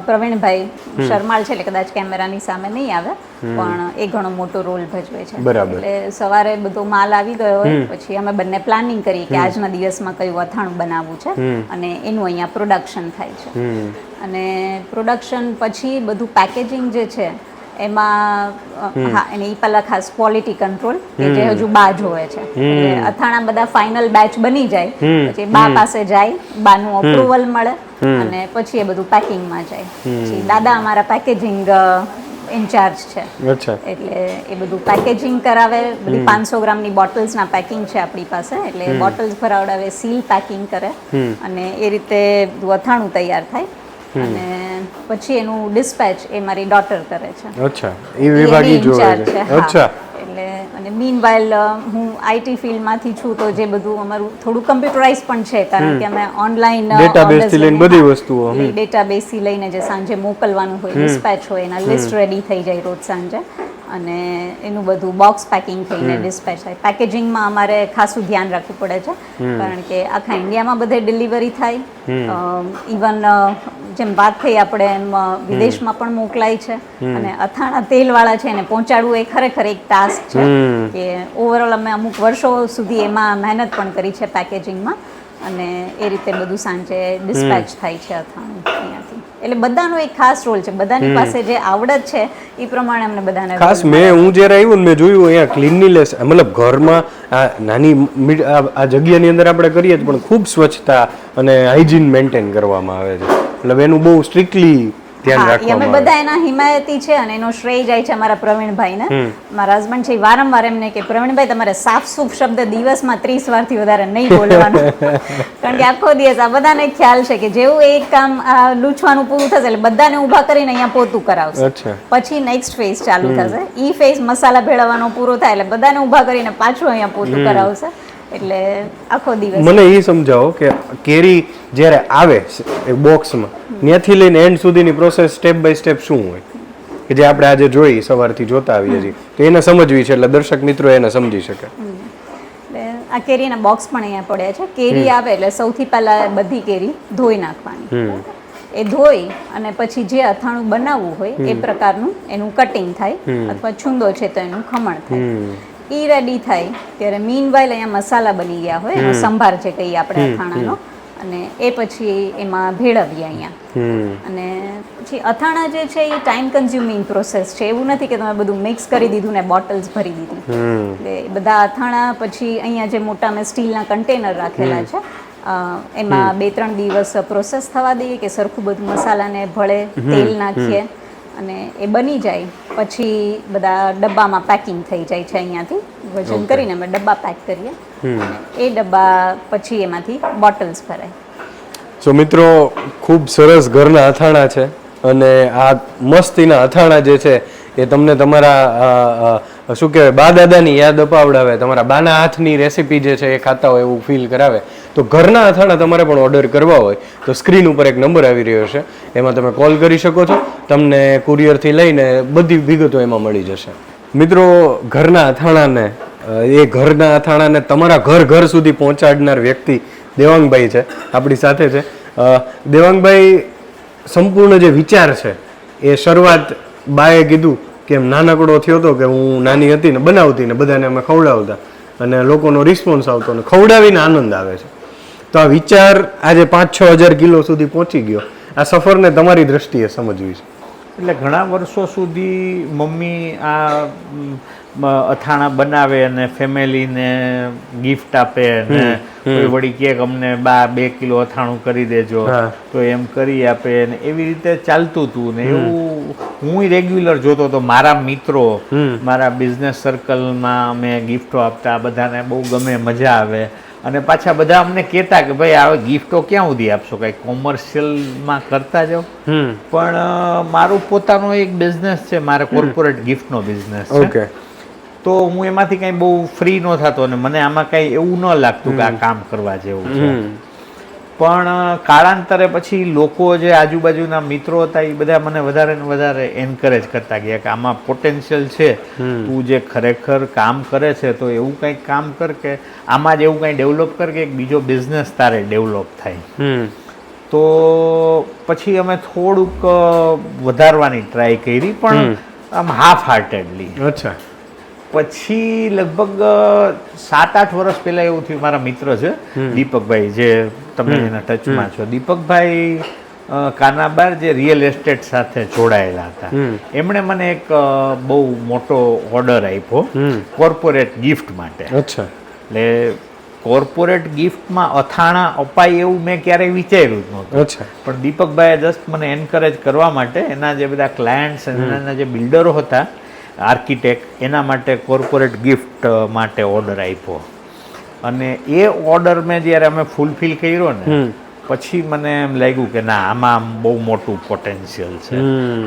પ્રવીણભાઈ શર્માળ છે, એટલે કદાચ કેમેરાની સામે નહીં આવે, પણ એ ઘણો મોટો રોલ ભજવે છે. એટલે સવારે બધો માલ આવી ગયો હોય પછી અમે બંને પ્લાનિંગ કરીએ કે આજના દિવસમાં કયું અથાણું બનાવવું છે, અને એનું અહીંયા પ્રોડક્શન થાય છે. અને પ્રોડક્શન પછી બધું પેકેજિંગ જે છે એમાં અને એ પહેલા ખાસ ક્વોલિટી કંટ્રોલ કે જે હજુ બા જોવે છે. એટલે અથાણા બધા ફાઇનલ બેચ બની જાય પછી બા પાસે જાય, બાનું અપ્રુવલ મળે અને પછી એ બધું પેકિંગમાં જાય. પછી દાદા અમારા પેકેજિંગ ઇન્ચાર્જ છે, એટલે એ બધું પેકેજિંગ કરાવે. બધી 500 ગ્રામની બોટલ્સના પેકિંગ છે આપણી પાસે, એટલે બોટલ્સ ભરાવડાવે, સીલ પેકિંગ કરે, અને એ રીતે બધું અથાણું તૈયાર થાય. અને પછી એનું ડિસ્પેચ એ મારી ડોટર કરે છે. અચ્છા, એ વિભાગી જોવે છે. અચ્છા. એટલે અને મીનવાઇલ હું આઈટી ફિલ્ડમાંથી છું, તો જે બધું અમારું થોડું કમ્પ્યુટરાઇઝ પણ છે, કારણ કે અમે ઓનલાઈન ડેટાબેઝથી લઈને બધી વસ્તુઓ, ડેટાબેઝથી લઈને જે સાંજે મોકલવાનું હોય, ડિસ્પેચ હોય, એના લિસ્ટ રેડી થઈ જાય રોજ સાંજે, અને એનું બધું બોક્સ પેકિંગ થઈને ડિસ્પેચ થાય. પેકેજિંગમાં અમારે ખાસું ધ્યાન રાખવું પડે છે, કારણ કે આખા ઇન્ડિયામાં બધે ડિલિવરી થાય. ઇવન જેમ વાત થઈ આપણે એમ વિદેશમાં પણ મોકલાય છે, અને અથાણા તેલવાળા છે એને પહોંચાડવું એ ખરેખર એક ટાસ્ક છે, કે ઓવરઓલ અમે અમુક વર્ષો સુધી એમાં મહેનત પણ કરી છે પેકેજિંગમાં, અને એ રીતે બધું સાંજે ડિસ્પેચ થાય છે અથાણું અહીંયાથી. એટલે બધાનો એક ખાસ રોલ છે, બધાની પાસે જે આવડત છે એ પ્રમાણે અમને બધાને ખાસ. હું જ્યારે આવ્યું ને મેં જોયું અહીંયા ક્લીનલીનેસ, મતલબ ઘરમાં આ નાની આ જગ્યાની અંદર આપણે કરીએ પણ ખૂબ સ્વચ્છતા અને હાઇજીન મેન્ટેન કરવામાં આવે છે, એટલે એનું બહુ સ્ટ્રિક્ટલી ધ્યાન રાખવામાં અમે બધા એના હિમાયતી છે, અને એનો શ્રેય જાય છે અમારા પ્રવીણભાઈને. મારા હસબન્ડ છે વારંવાર એમને કે પ્રવીણભાઈ તમારે સાફ સૂફ શબ્દ દિવસમાં 30 વારથી વધારે નહીં બોલવાનું, કારણ કે આખો દિવસ આ બધાને ખ્યાલ છે કે જેવું એક કામ લૂછવાનું પૂરું થશે એટલે બધાને ઊભા કરીને અહીંયા પોતું કરાવશે, પછી નેક્સ્ટ ફેઝ ચાલુ થશે. ઈ ફેઝ મસાલા ભેળવવાનો પૂરો થાય એટલે બધાને ઊભા કરીને પાછું અહીંયા પોતું કરાવશે. એટલે આખો દિવસ. મને એ સમજાવો કે કેરી જ્યારે આવે બોક્સમાં ત્યાંથી લઈને એન્ડ સુધીની પ્રોસેસ સ્ટેપ બાય સ્ટેપ શું હોય, કે જે આપણે આજે જોઈ સવારથી જોતા આવીએ છીએ, તો એને સમજવી છે, એટલે દર્શક મિત્રો એને સમજી શકે. આ કેરીના બોક્સ પણ અહીંયા પડ્યા છે. કેરી આવે એટલે સૌથી પહેલા બધી કેરી ધોઈ નાખવાની. એ ધોઈ અને પછી જે અથાણું બનાવવું હોય એ પ્રકારનું એનું કટિંગ થાય, અથવા છુંદો છે તો એનું ખમણ થાય. એ રેડી થાય ત્યારે મીનવાઇલ અહીંયા મસાલા બની ગયા હોય, એનો સંભાર જે કહીએ આપણે અથાણાનો, અને એ પછી એમાં ભેળવીએ અહીંયા. અને પછી અથાણા જે છે એ ટાઈમ કન્ઝ્યુમિંગ પ્રોસેસ છે. એવું નથી કે તમે બધું મિક્સ કરી દીધું ને બોટલ્સ ભરી દીધી. એટલે બધા અથાણા પછી અહીંયા જે મોટા મેં સ્ટીલના કન્ટેનર રાખેલા છે એમાં 2-3 દિવસ પ્રોસેસ થવા દઈએ કે સરખું બધું મસાલાને ભળે, તેલ નાખીએ અને એ બની જાય પછી બધા ડબ્બામાં પેકિંગ થઈ જાય છે. અહીંયાથી વજન કરીને અમે ડબ્બા પેક કરીએ અને એ ડબ્બા પછી એમાંથી બોટલ્સ ભરાય. સો મિત્રો, ખૂબ સરસ ઘરના અથાણા છે અને આ મસ્તીના અથાણા જે છે એ તમને તમારા શું કહેવાય બા દાદાની યાદ અપાવડાવે, તમારા બાના હાથની રેસીપી જે છે એ ખાતા હોય એવું ફીલ કરાવે. તો ઘરના અથાણા તમારે પણ ઓર્ડર કરવા હોય તો સ્ક્રીન ઉપર એક નંબર આવી રહ્યો છે, એમાં તમે કોલ કરી શકો છો. તમને કુરિયરથી લઈને બધી વિગતો એમાં મળી જશે. મિત્રો, ઘરના અથાણાને ઘરના અથાણાને તમારા ઘર સુધી પહોંચાડનાર વ્યક્તિ દેવાંગભાઈ છે, આપણી સાથે છે. દેવાંગભાઈ, સંપૂર્ણ જે વિચાર છે એ શરૂઆત બાએ કીધું કે એમ નાનકડો થયો હતો કે હું નાની હતી ને બનાવતી ને બધાને અમે ખવડાવતા અને લોકોનો રિસ્પોન્સ આવતો ને ખવડાવીને આનંદ આવે છે. તો આ વિચાર આજે 5-6 હજાર કિલો સુધી પહોંચી ગયો. આ સફરને તમારી દ્રષ્ટિએ સમજવી છે. એટલે ઘણા વર્ષો સુધી મમ્મી આ અથાણા બનાવે અને ફેમિલીને ગિફ્ટ આપે ને કોઈ વળી કે અમને 2 કિલો અથાણું કરી દેજો તો એમ કરી આપે ને એવી રીતે ચાલતું હતું. ને એવું હું રેગ્યુલર જોતો હતો. મારા મિત્રો, મારા બિઝનેસ સર્કલમાં અમે ગિફ્ટો આપતા, બધાને બહુ ગમે, મજા આવે. અને પાછા બધા અમને કહેતા કે ભાઈ આ ગિફ્ટો ક્યાં સુધી આપશો, કંઈ કોમર્શિયલમાં કરતા જાઓ. પણ મારું પોતાનો એક બિઝનેસ છે, મારે કોર્પોરેટ ગિફ્ટનો બિઝનેસ છે. તો હું એમાંથી કંઈ બહુ ફ્રી ન થતો અને મને આમાં કંઈ એવું ન લાગતું કે આ કામ કરવા જેવું છે. પણ કાળાંતરે પછી લોકો જે આજુબાજુના મિત્રો હતા એ બધા મને વધારે ને વધારે એન્કરેજ કરતા ગયા કે આમાં પોટેન્શિયલ છે, તું જે ખરેખર કામ કરે છે તો એવું કંઈક કામ કર કે આમાં જ એવું કંઈ ડેવલપ કર કે એક બીજો બિઝનેસ તારે ડેવલપ થાય. તો પછી અમે થોડુંક વધારવાની ટ્રાય કરી, પણ આમ હાફ હાર્ટેડલી. અચ્છા. પછી લગભગ 7-8 વર્ષ પહેલા એવું થયું, મારા મિત્ર છે દીપકભાઈ, જે તમે એના ટચમાં છો. દીપકભાઈ કાનાબાર જે રિયલ એસ્ટેટ સાથે જોડાયેલા હતા, એમણે મને એક બહુ મોટો ઓર્ડર આપ્યો કોર્પોરેટ ગિફ્ટ માટે. અચ્છા. એટલે કોર્પોરેટ ગિફ્ટમાં અથાણા અપાય એવું મેં ક્યારેય વિચાર્યું જ નહોતું. અચ્છા. પણ દીપકભાઈએ જસ્ટ મને એન્કરેજ કરવા માટે એના જે બધા ક્લાયન્ટ્સ એના જે બિલ્ડરો હતા, આર્કિટેક્ટ, એના માટે કોર્પોરેટ ગિફ્ટ માટે ઓર્ડર આપ્યો. અને એ ઓર્ડર મેં જ્યારે અમે ફૂલફિલ કર્યો ને પછી મને એમ લાગ્યું કે ના, આમાં બહુ મોટું પોટેન્શિયલ છે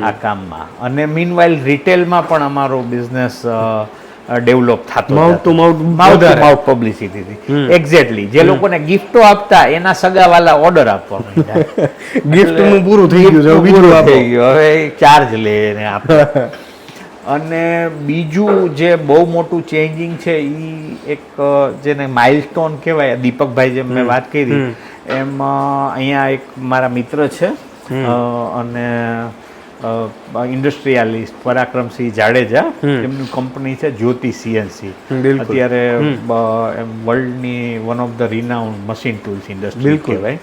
આ કામમાં. અને મીનવાઇલ રિટેલમાં પણ અમારો બિઝનેસ ડેવલપ થતો, mouth to mouth publicity. Exactly જે લોકોને ગિફ્ટો આપતા એના સગાવાલા ઓર્ડર આપવા માંડ્યા. ગિફ્ટનું પૂરું થઈ ગયું, બીજું થઈ ગયું, હવે ચાર્જ લે ને આપે. અને બીજું જે બહુ મોટું ચેન્જિંગ છે એ એક જેને માઇલસ્ટોન કહેવાય, દીપકભાઈ જેમ મેં વાત કરી એમ અહીંયા એક મારા મિત્ર છે અને ઇન્ડસ્ટ્રીયાલિસ્ટ પરાક્રમસિંહ જાડેજા, એમની કંપની છે જ્યોતિ CNC. અત્યારે એમ વર્લ્ડની one of the renowned machine tools industry કહેવાય.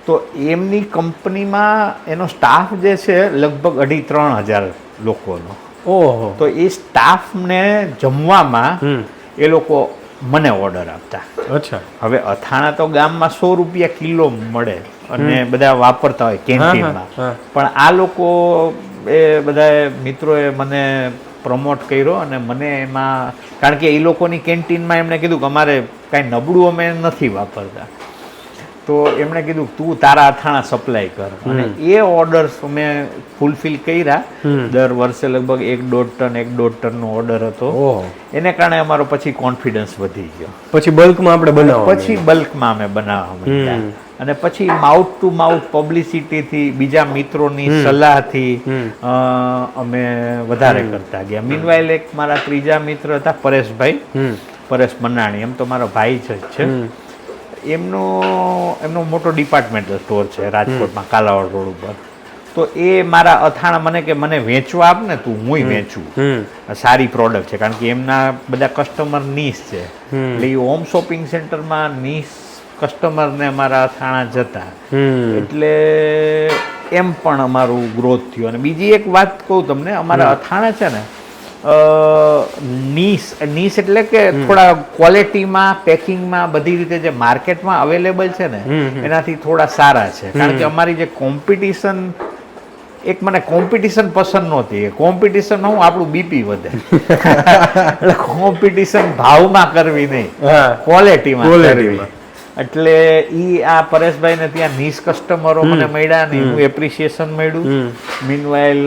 તો એમની કંપનીમાં એનો સ્ટાફ જે છે લગભગ 2,500-3,000 લોકોનો. ઓહો. તો એ સ્ટાફને જમવામાં એ લોકો મને ઓર્ડર આપતા. અચ્છા. હવે અથાણા તો ગામમાં 100 રૂપિયા કિલો મળે અને બધા વાપરતા હોય કેન્ટીનમાં, પણ આ લોકો એ બધા મિત્રોએ મને પ્રમોટ કર્યો અને મને એમાં, કારણ કે એ લોકોની કેન્ટીનમાં એમણે કીધું કે અમારે કાંઈ નબળું અમે નથી વાપરતા, તો એમણે કીધું તું તારા અથાણા સપ્લાય કર. અને એ ઓર્ડર્સ મેં ફૂલફિલ કર્યા. દર વર્ષે લગભગ 1.5 ટનનો ઓર્ડર હતો. એને કારણે અમારો પછી કોન્ફિડન્સ વધી ગયો. પછી બલ્કમાં આપણે બનાવવા, પછી બલ્કમાં અમે બનાવવા માંડ્યા. અને પછી માઉથ ટુ માઉથ પબ્લિસિટીથી, બીજા મિત્રોની સલાહથી અમે વધારે કરતા ગયા. મીનવાઇલ એક મારા ત્રીજા મિત્ર હતા પરેશભાઈ, પરેશ મનાણી, એમ તો મારો ભાઈ જ છે. એમનો મોટો ડિપાર્ટમેન્ટલ સ્ટોર છે રાજકોટમાં કાલાવાડ રોડ ઉપર. તો એ મારા અથાણા મને કે મને વેચવા આપ ને તું, હું વેચું, સારી પ્રોડક્ટ છે. કારણ કે એમના બધા કસ્ટમર નીશ છે, એટલે એ હોમ શોપિંગ સેન્ટરમાં નીશ કસ્ટમરને અમારા અથાણા જતા. હમ એટલે એમ પણ અમારું ગ્રોથ થયું. અને બીજી એક વાત કહું તમને, અમારા અથાણા છે ને નીસ એટલે કે થોડા ક્વોલિટીમાં, પેકિંગમાં, બધી રીતે જે માર્કેટમાં અવેલેબલ છે ને એનાથી થોડા સારા છે. કારણ કે અમારી જે કોમ્પિટિશન, એક મને કોમ્પિટિશન પસંદ નહોતી. કોમ્પિટિશન હું આપણું બીપી વધે. એટલે કોમ્પિટિશન ભાવમાં કરવી નહીં, ક્વોલિટીમાં કરવી. એટલે આ પરેશભાઈને ત્યાં નીસ કસ્ટમરો મને મળ્યા ને એનું એપ્રિસિએશન મળ્યું. મીનવાઇલ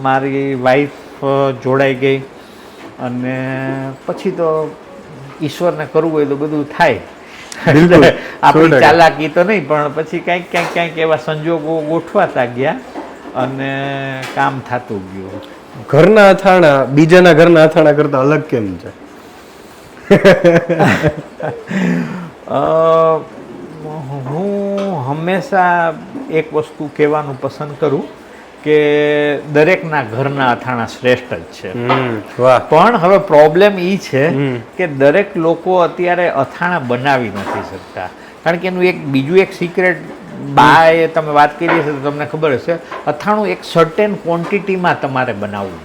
મારી વાઈફ જોડાઈ ગઈ અને પછી તો ઈશ્વરને કરવું હોય તો બધું થાય. આપણી ચાલાકી તો નહીં, પણ પછી કંઈક એવા સંજોગો ગોઠવાતા ગયા અને કામ થતું ગયું. ઘરના અથાણા બીજાના ઘરના અથાણા કરતા અલગ કેમ છે? હું હંમેશા એક વસ્તુ કહેવાનું પસંદ કરું કે દરેકના ઘરના અથાણા શ્રેષ્ઠ જ છે. વાહ. પણ હવે પ્રોબ્લેમ એ છે કે દરેક લોકો અત્યારે અથાણા બનાવી નથી શકતા. કારણ કે એનું બીજું એક સિક્રેટ, બાએ તમે વાત કરી હશે તો તમને ખબર હશે, અથાણું એક સર્ટેન ક્વોન્ટિટીમાં તમારે બનાવવું.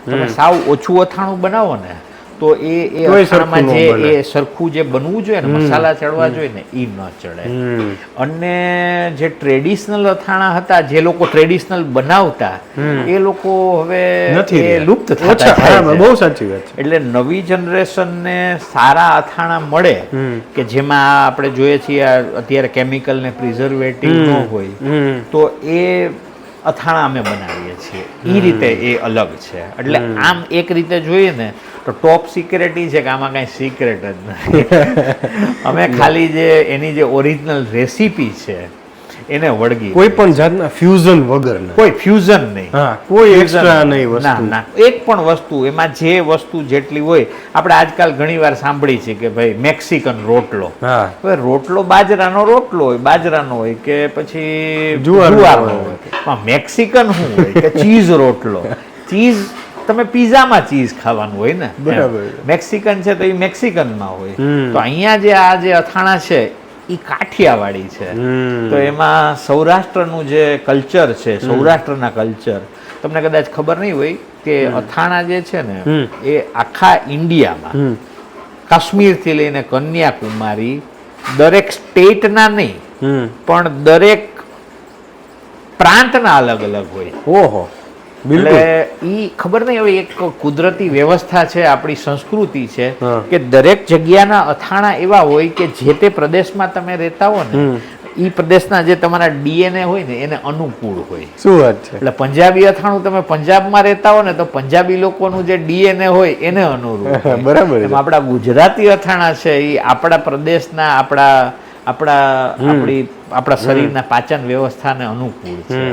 તમે સાવ ઓછું અથાણું બનાવો ને તો એ અથાણામાં જે એ સરખું જે બનવું જોઈએ ને, મસાલા ચડવા જોઈએ ને, એ ન ચડે. અને જે ટ્રેડિશનલ અથાણા હતા, જે લોકો ટ્રેડિશનલ બનાવતા, એ લોકો હવે લુપ્ત થતા જાય છે. બહુ સાચી વાત છે. એટલે નવી જનરેશનને સારા અથાણા મળે કે જેમાં આપણે જોઈએ છીએ અત્યારે કેમિકલ ને પ્રિઝર્વેટિવ ન હોય, તો એ અથાણા અમે બનાવીએ છીએ. એ રીતે એ અલગ છે. એટલે આમ એક રીતે જોઈએ ને તો ટોપ સિક્રેટ એ છે કે આમાં કાંઈ સિક્રેટ જ નથી. અમે ખાલી જે એની જે ઓરિજિનલ રેસીપી છે એને વળગી, કોઈ પણ જાતના ફ્યુઝન વગરના, કોઈ ફ્યુઝન નહીં, કોઈ એક્સ્ટ્રા નહીં વસ્તુ. ના, એક પણ વસ્તુ એમાં જે વસ્તુ જેટલી હોય. આપણે આજકાલ ઘણી વાર સાંભળી છે કે ભાઈ મેક્સિકન રોટલો. હવે રોટલો બાજરાનો રોટલો હોય, બાજરાનો હોય કે પછી જુવારનો હોય. મેક્સિકન શું હોય કે ચીઝ રોટલો. ચીઝ તમે પીઝામાં ચીઝ ખાવાનું હોય ને, બરાબર. મેક્સિકન છે તો એ મેક્સિકનમાં હોય. તો અહીંયા જે આ જે અથાણા છે એ કાઠિયાવાડી છે. તો એમાં સૌરાષ્ટ્રનું જે કલ્ચર છે, સૌરાષ્ટ્રના કલ્ચર, તમને કદાચ ખબર નહીં હોય કે અથાણા જે છે ને એ આખા ઇન્ડિયામાં કાશ્મીરથી લઈને કન્યાકુમારી દરેક સ્ટેટના નહીં પણ દરેક પ્રાંતના અલગ અલગ હોય. ઓહો, એટલે ઈ ખબર નહીં, હવે એક કુદરતી વ્યવસ્થા છે, આપણી સંસ્કૃતિ છે કે દરેક જગ્યાના અથાણા એવા હોય કે જે તે પ્રદેશમાં તમે રહેતા હો ને ઈ પ્રદેશના જે તમારા ડીએનએ હોય ને એને અનુકૂળ હોય. શું વાત છે? એટલે પંજાબી અથાણું તમે પંજાબમાં રહેતા હો ને તો પંજાબી લોકોનું જે ડીએનએ હોય એને અનુરૂપ. બરાબર. એમ આપણા ગુજરાતી અથાણા છે એ આપણા પ્રદેશના, આપણા શરીરના પાચન વ્યવસ્થાને અનુકૂળ છે.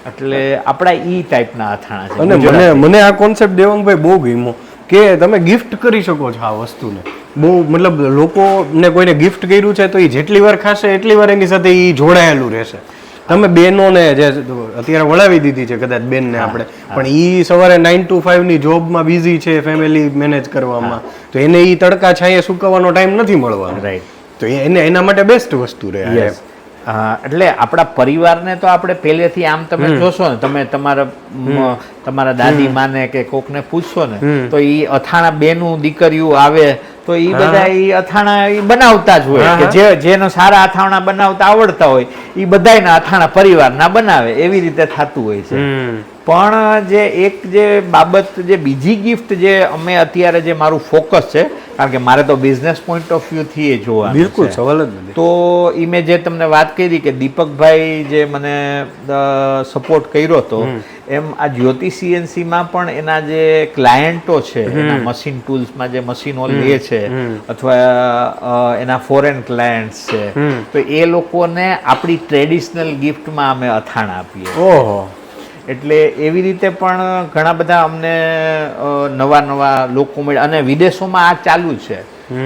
એટલે આપણા ઈ ટાઈપના અથાણા છે. અને મને આ કોન્સેપ્ટ દેવાંગભાઈ બહુ ગમ્યો કે તમે ગિફ્ટ કરી શકો છો આ વસ્તુને. બહુ મતલબ લોકોને કોઈને ગિફ્ટ કર્યું છે તો એ જેટલી વાર ખાશે એટલી વાર એની સાથે એ જોડાયેલું રહેશે. તમે બહેનોને જે અત્યારે વળાવી દીધી છે કદાચ બેનને આપણે, પણ એ સવારે 9 to 5 ની જોબમાં બિઝી છે, ફેમિલી મેનેજ કરવામાં, તો એને એ તડકા છાંયે સૂકવવાનો ટાઈમ નથી મળવાનો. રાઈટ. તો એને એના માટે બેસ્ટ વસ્તુ રહે. એટલે આપણા પરિવારને તો આપણે પહેલેથી આમ તમે જોશો ને, તમે તમારા દાદી માને કે કોકને પૂછશો ને તો એ અથાણા બેનું દીકરીઓ આવે તો એ બધા એ અથાણા એ બનાવતા જ હોય કે જેનો સારા અથાણા બનાવતા આવડતા હોય એ બધાયના અથાણા પરિવારના બનાવે, એવી રીતે થતું હોય છે. પણ જે બાબત, જે બીજી ગિફ્ટ જે અમે અત્યારે જે મારું ફોકસ છે, કારણ કે મારે તો બિઝનેસ પોઈન્ટ ઓફ વ્યૂ થી એ જોવાનું, બિલકુલ સવાલ જ નથી. તો એ મેં જે તમને વાત કરી કે દીપકભાઈ જે મને સપોર્ટ કર્યો હતો, એમ આ જ્યોતિ સીએનસીમાં પણ એના જે ક્લાયન્ટો છે, એના મશીન ટૂલ્સમાં જે મશીનો લે છે અથવા એના ફોરેન ક્લાયન્ટ્સ છે, તો એ લોકોને આપણી ટ્રેડિશનલ ગિફ્ટમાં અમે અથાણા આપીએ. ઓહો. એટલે એવી રીતે પણ ઘણા બધા અમને નવા લોકો મળ્યા. અને વિદેશોમાં આ ચાલુ છે.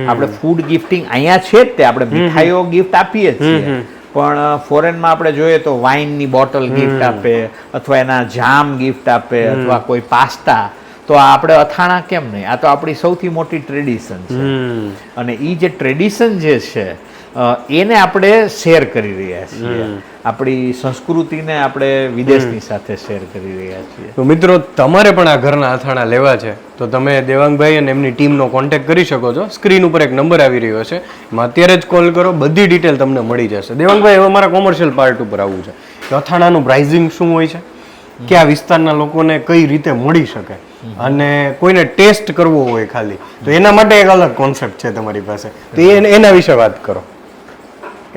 આપણે ફૂડ ગિફ્ટિંગ અહીંયા છે જ તે, આપણે મીઠાઈઓ ગિફ્ટ આપીએ છીએ, પણ ફોરેનમાં આપણે જોઈએ તો વાઇનની બોટલ ગિફ્ટ આપે, અથવા એના જામ ગિફ્ટ આપે, અથવા કોઈ પાસ્તા. તો આપણે અથાણા કેમ નહીં? આ તો આપણી સૌથી મોટી ટ્રેડિશન છે. અને એ જે ટ્રેડિશન જે છે એને આપણે શેર કરી રહ્યા છીએ. આપણી સંસ્કૃતિને આપણે વિદેશની સાથે શેર કરી રહ્યા છીએ. તો મિત્રો તમારે પણ આ ઘરના અથાણા લેવા છે તો તમે દેવાંગભાઈ અને એમની ટીમનો કોન્ટેક્ટ કરી શકો છો. સ્ક્રીન ઉપર એક નંબર આવી રહ્યો છે, એમાં અત્યારે જ કોલ કરો, બધી ડિટેલ તમને મળી જશે. દેવાંગભાઈ, હવે મારા કોમર્શિયલ પાર્ટ ઉપર આવવું છે કે અથાણાનું પ્રાઇઝિંગ શું હોય છે, કયા વિસ્તારના લોકોને કઈ રીતે મળી શકે, અને કોઈને ટેસ્ટ કરવો હોય ખાલી તો એના માટે એક અલગ કોન્સેપ્ટ છે તમારી પાસે, તો એના વિશે વાત કરો.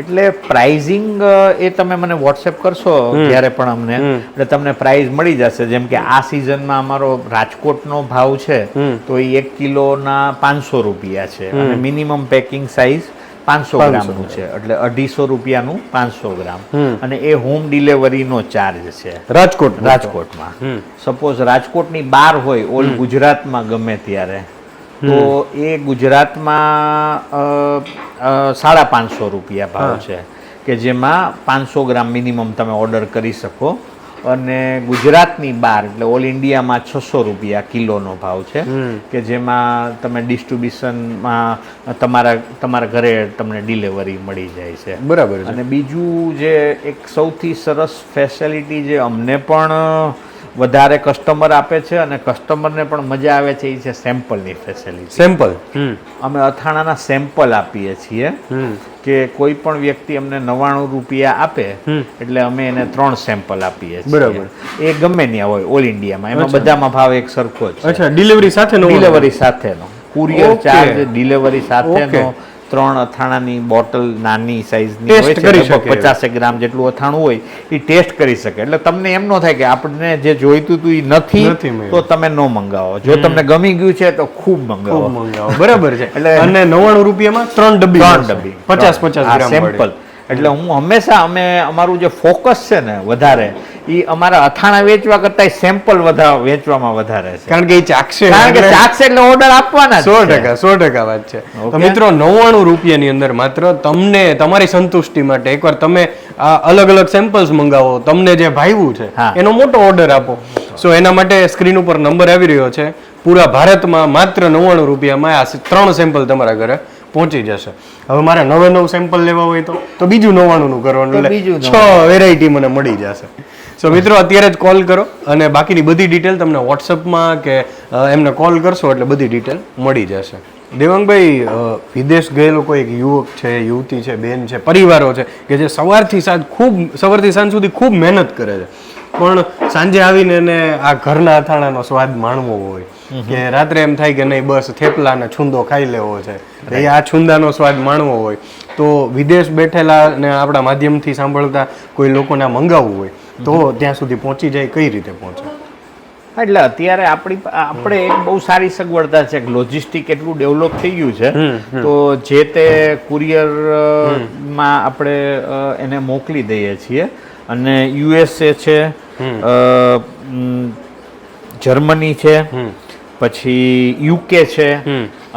એટલે પ્રાઇઝિંગ એ તમે મને વોટ્સએપ કરશો જ્યારે પણ અમને, એટલે તમને પ્રાઇઝ મળી જશે. જેમ કે આ સિઝનમાં અમારો રાજકોટનો ભાવ છે તો એ 1 કિલોના 500 રૂપિયા છે, અને મિનિમમ પેકિંગ સાઇઝ 500 ગ્રામનું છે, એટલે 250 રૂપિયાનું 500 ગ્રામ, અને એ હોમ ડિલિવરીનો ચાર્જ છે રાજકોટમાં. સપોઝ રાજકોટની બહાર હોય, ઓલ ગુજરાતમાં ગમે ત્યારે, તો એ ગુજરાતમાં 550 રૂપિયા ભાવ છે, કે જેમાં 500 ગ્રામ મિનિમમ તમે ઓર્ડર કરી શકો. અને ગુજરાતની બહાર એટલે ઓલ ઇન્ડિયામાં 600 રૂપિયા કિલોનો ભાવ છે, કે જેમાં તમે ડિસ્ટ્રીબ્યુશનમાં તમારા ઘરે તમને ડિલિવરી મળી જાય છે. બરાબર. અને બીજું જે એક સૌથી સરસ ફેસિલિટી જે અમને પણ વધારે કસ્ટમર આપે છે અને કસ્ટમરને પણ મજા આવે છે, એ છે સેમ્પલની ફેસિલિટી. સેમ્પલ અમે અથાણાના સેમ્પલ આપીએ છીએ, કે કોઈ પણ વ્યક્તિ અમને 99 રૂપિયા આપે એટલે અમે એને 3 સેમ્પલ આપીએ છીએ. બરાબર. એ ગમે ત્યાં હોય ઓલ ઇન્ડિયામાં, એમાં બધામાં ભાવ એક સરખો જ છે. અચ્છા, ડિલિવરી સાથેનો કુરિયર ચાર્જ ડિલિવરી સાથેનો. 3 અથાણાની બોટલ નાની સાઈઝની હોય છે, લગભગ 50 ગ્રામ જેટલું અથાણું હોય એ ટેસ્ટ કરી શકે. એટલે તમને એમ ન થાય કે આપણને જે જોઈતું હતું એ નથી તો તમે ન મંગાવો, જો તમને ગમી ગયું છે તો ખૂબ મંગાવો. બરાબર છે. એટલે અને 99 રૂપિયામાં 3 ડબ્બી 50 ગ્રામ સેમ્પલ. એટલે હું હંમેશા અમારું જે ફોકસ છે ને વધારે, એ અમારા અથાણા વેચવા કરતા સેમ્પલ વેચવામાં વધારે છે. કારણ કે એ ચાખશે એટલે ઓર્ડર આપવાના. 100% વાત છે. તો મિત્રો 99 રૂપિયાની અંદર માત્ર તમને તમારી સંતુષ્ટિ માટે એકવાર તમે આ અલગ અલગ સેમ્પલ્સ મંગાવો, તમને જે ભાવ્યું છે એનો મોટો ઓર્ડર આપો. સો એના માટે સ્ક્રીન ઉપર નંબર આવી રહ્યો છે. પૂરા ભારતમાં માત્ર 99 રૂપિયામાં આ 3 સેમ્પલ તમારા ઘરે પહોંચી જશે. હવે મારે 99 સેમ્પલ લેવા હોય તો બીજું 99 નું કરવાનું, એટલે 6 વેરાયટી મને મળી જશે. સો મિત્રો અત્યારે જ કોલ કરો, અને બાકીની બધી ડિટેલ તમને વોટ્સઅપમાં કે એમને કોલ કરશો એટલે બધી ડિટેલ મળી જશે. દેવાંગભાઈ, વિદેશ ગયેલો કોઈ એક યુવક છે, યુવતી છે, બેન છે, પરિવારો છે કે જે સવારથી સાંજ સુધી ખૂબ મહેનત કરે છે, પણ સાંજે આવીને એને આ ઘરના અથાણાનો સ્વાદ માણવો હોય, કે રાત્રે એમ થાય કે નહીં બસ થેપલા ને છુંદો ખાઈ લેવો છે, એ આ છુંદાનો સ્વાદ માણવો હોય, તો વિદેશ બેઠેલા ને આપણા માધ્યમથી સાંભળતા કોઈ લોકોને મંગાવવું હોય તો ત્યાં સુધી પહોંચી જાય, કઈ રીતે પહોંચે? એટલે અત્યારે આપણે એક બહુ સારી સગવડતા છે, લોજિસ્ટિક એટલું ડેવલપ થઈ ગયું છે, તો જે તે કુરિયરમાં આપણે એને મોકલી દઈએ છીએ. અને USA છે, જર્મની છે, પછી UK છે,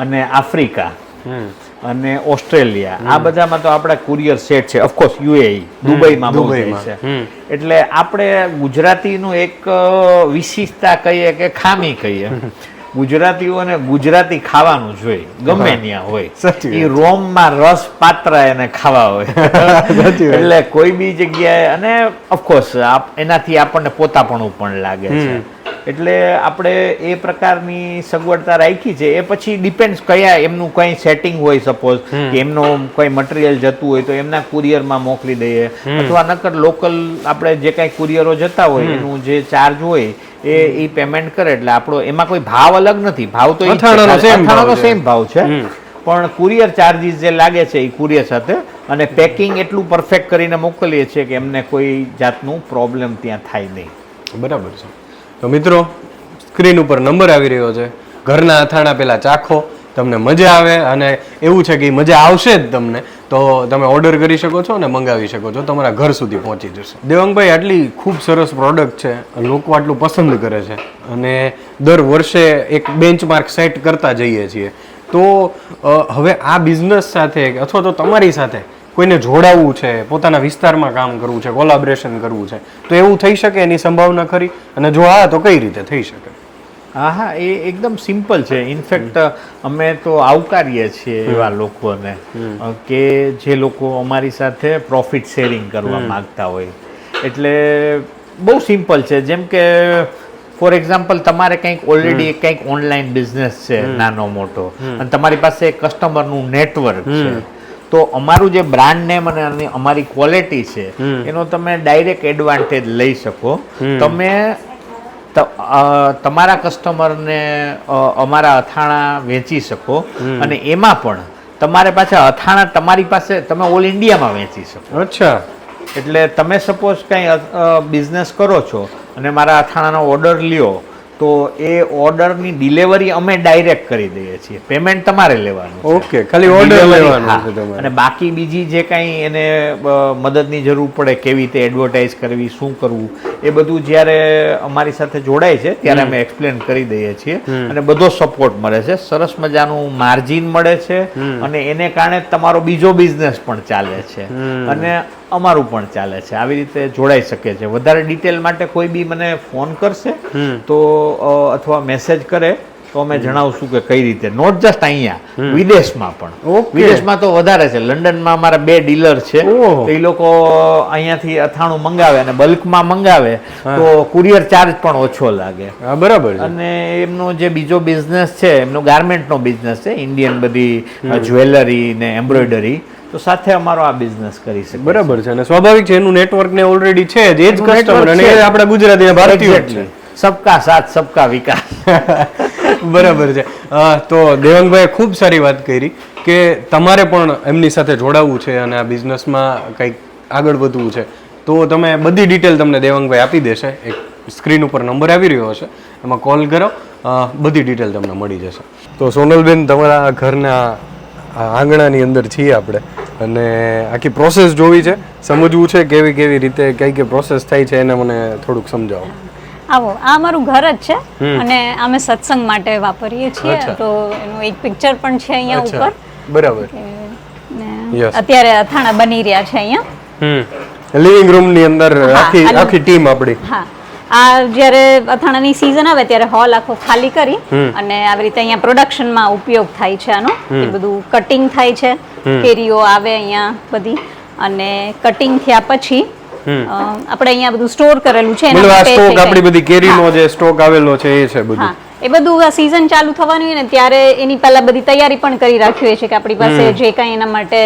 અને આફ્રિકા અને ઓસ્ટ્રેલિયા, આ બધામાં તો આપણા કુરિયર સેટ છે. ઓફકોર્સ UAE દુબઈમાં બહુ છે. એટલે આપણે ગુજરાતીનું એક વિશેષતા કહીએ કે ખામી કહીએ, ગુજરાતીઓને ગુજરાતી ખાવાનું જોઈએ, ગમે ત્યાં હોય. એ રોમમાં રસ પાત્ર એને ખાવા હોય, એટલે કોઈ બી જગ્યાએ. અને ઓફકોર્સ એનાથી આપણને પોતાપણું પણ લાગે છે. એટલે આપણે એ પ્રકારની સગવડતા રાખી છે. એ પછી ડિપેન્ડ્સ કયા એમનું કંઈ સેટિંગ હોય, સપોઝ કે એમનું કોઈ મટીરિયલ જતું હોય તો એમના કુરિયરમાં મોકલી દઈએ, અથવા નકર લોકલ આપણે જે કાંઈ કુરિયરો જતા હોય એનું જે ચાર્જ હોય એ પેમેન્ટ કરે. એટલે આપણો એમાં કોઈ ભાવ અલગ નથી, ભાવ તો અથાણાનો સેમ ભાવ છે, પણ કુરિયર ચાર્જીસ જે લાગે છે એ કુરિયર સાથે. અને પેકિંગ એટલું પરફેક્ટ કરીને મોકલીએ છીએ કે એમને કોઈ જાતનું પ્રોબ્લેમ ત્યાં થાય નહીં. બરાબર છે. તો મિત્રો સ્ક્રીન ઉપર નંબર આવી રહ્યો છે. ઘરના અથાણા પહેલા ચાખો, તમને મજા આવે, અને એવું છે કે મજા આવશે જ તમને, તો તમે ઓર્ડર કરી શકો છો અને મંગાવી શકો છો, તમારા ઘર સુધી પહોંચી જશે. દેવાંગભાઈ, આટલી ખૂબ સરસ પ્રોડક્ટ છે, લોકો આટલું પસંદ કરે છે, અને દર વર્ષે એક બેન્ચમાર્ક સેટ કરતા જઈએ છીએ, તો હવે આ બિઝનેસ સાથે અથવા તો તમારી સાથે કોઈને જોડાવવું છે, પોતાના વિસ્તારમાં કામ કરવું છે, કોલાબરેશન કરવું છે, તો એવું થઈ શકે? એની સંભાવના ખરી? અને જો હા તો કઈ રીતે થઈ શકે? હા એ એકદમ સિમ્પલ છે. ઇનફેક્ટ અમે તો આવકારીએ છીએ એવા લોકોને કે જે લોકો અમારી સાથે પ્રોફિટ શેરિંગ કરવા માંગતા હોય. એટલે બહુ સિમ્પલ છે. જેમ કે ફોર એક્ઝામ્પલ તમારે કંઈક ઓલરેડી કંઈક ઓનલાઈન બિઝનેસ છે નાનો મોટો, અને તમારી પાસે કસ્ટમરનું નેટવર્ક છે, તો અમારું જે બ્રાન્ડ નેમ અને અમારી ક્વોલિટી છે એનો તમે ડાયરેક્ટ એડવાન્ટેજ લઈ શકો. તમે તમારા કસ્ટમરને અમારા અથાણા વેચી શકો, અને એમાં પણ તમારે પાછા અથાણા તમારી પાસે તમે ઓલ ઇન્ડિયામાં વેચી શકો. અચ્છા. એટલે તમે સપોઝ કંઈ બિઝનેસ કરો છો અને મારા અથાણાનો ઓર્ડર લ્યો, તો એ ઓર્ડરની ડિલિવરી અમે ડાયરેક્ટ કરી દઈએ છીએ. પેમેન્ટ તમારે લેવાનું છે. ઓકે, ખાલી ઓર્ડર Delivery, લેવાનો હા. છે તમારે. અને બાકી બીજી જે કાંઈ એને મદદની જરૂર પડે, કેવી રીતે એડવર્ટાઇઝ કરવી, શું કરવું, એ બધું જ્યારે અમારી સાથે જોડાય છે ત્યારે અમે એક્સપ્લેન કરી દઈએ છીએ, અને બધો સપોર્ટ મળે છે. સરસ મજાનું માર્જિન મળે છે, અને એને કારણે તમારો બીજો બિઝનેસ પણ ચાલે છે, અને અમારું પણ ચાલે છે. આવી રીતે જોડાઈ શકે છે. વધારે ડિટેલ માટે કોઈ બી મને ફોન કરશે તો અથવા મેસેજ કરે તો અમે જણાવશું કે કઈ રીતે. નોટ જસ્ટ અહીંયા, વિદેશમાં પણ. Okay. વિદેશમાં તો વધારે છે. લંડનમાં અમારા 2 ડીલર છે. ઓહો. તો એ લોકો અહીંયાથી અથાણું મંગાવે અને બલ્કમાં મંગાવે તો કુરિયર ચાર્જ પણ ઓછો લાગે. હા, બરાબર છે. અને એમનો જે બીજો બિઝનેસ છે, એમનો ગાર્મેન્ટનો બિઝનેસ છે, ઇન્ડિયન બધી જ્વેલરી ને એમ્બ્રોઇડરી, તો સાથે અમારો આ બિઝનેસ કરી શકે. બરાબર છે. અને સ્વાભાવિક છે, એનું નેટવર્ક ને ઓલરેડી છે જ, એ જ એનું કસ્ટમર, network અને છે. એ આપણા ગુજરાતી ભારતીયો જ છે. સબકા સાથ સબકા વિકાસ. બરાબર છે. તો દેવાંગભાઈ ખૂબ સારી વાત કરી કે તમારે પણ એમની સાથે જોડાવવું છે અને આ બિઝનેસમાં કંઈક આગળ વધવું છે, તો તમે બધી ડિટેલ તમને દેવાંગભાઈ આપી દેશે. એક સ્ક્રીન ઉપર નંબર આવી રહ્યો હશે, એમાં કોલ કરો, બધી ડિટેલ તમને મળી જશે. તો સોનલબેન, તમારા ઘરના આંગણાની અંદર છીએ આપણે, અને આખી પ્રોસેસ જોવી છે, સમજવું છે કેવી કેવી રીતે કઈ કઈ પ્રોસેસ થાય છે, એને મને થોડુંક સમજાવો. આવો, આ અમારું ઘર જ છે, અને અમે સત્સંગ માટે વાપરીએ છીએ. અચ્છા. તો એનું એક પિક્ચર પણ છે અહીંયા અચ્છા, ઉપર. બરાબર. ને Yes. અત્યારે અથાણા બની રહ્યા છે અહીંયા. લિવિંગ રૂમ ની અંદર હા, આખી આ આખી ટીમ આપણી. હા, આ જ્યારે અથાણાની સીઝન આવે ત્યારે હોલ આખો ખાલી કરી અને આવી રીતે અહીંયા પ્રોડક્શનમાં ઉપયોગ થાય છે આનો. એ બધું કટિંગ થાય છે, કેરીઓ આવે અહીંયા બધી, અને કટિંગ થયા પછી આપણે અહીંયા બધું સ્ટોર કરેલું છે. એના મતલબ આ માટે સ્ટોક તે આપણી બધી કેરીનો હા. જે સ્ટોક આવેલો છે એ છે બધું. હા, એ બધું આ સીઝન ચાલુ થવાની હોય ને ત્યારે એની પહેલા બધી તૈયારી પણ કરી રાખી હોય છે કે આપણી પાસે જે કાંઈ એના માટે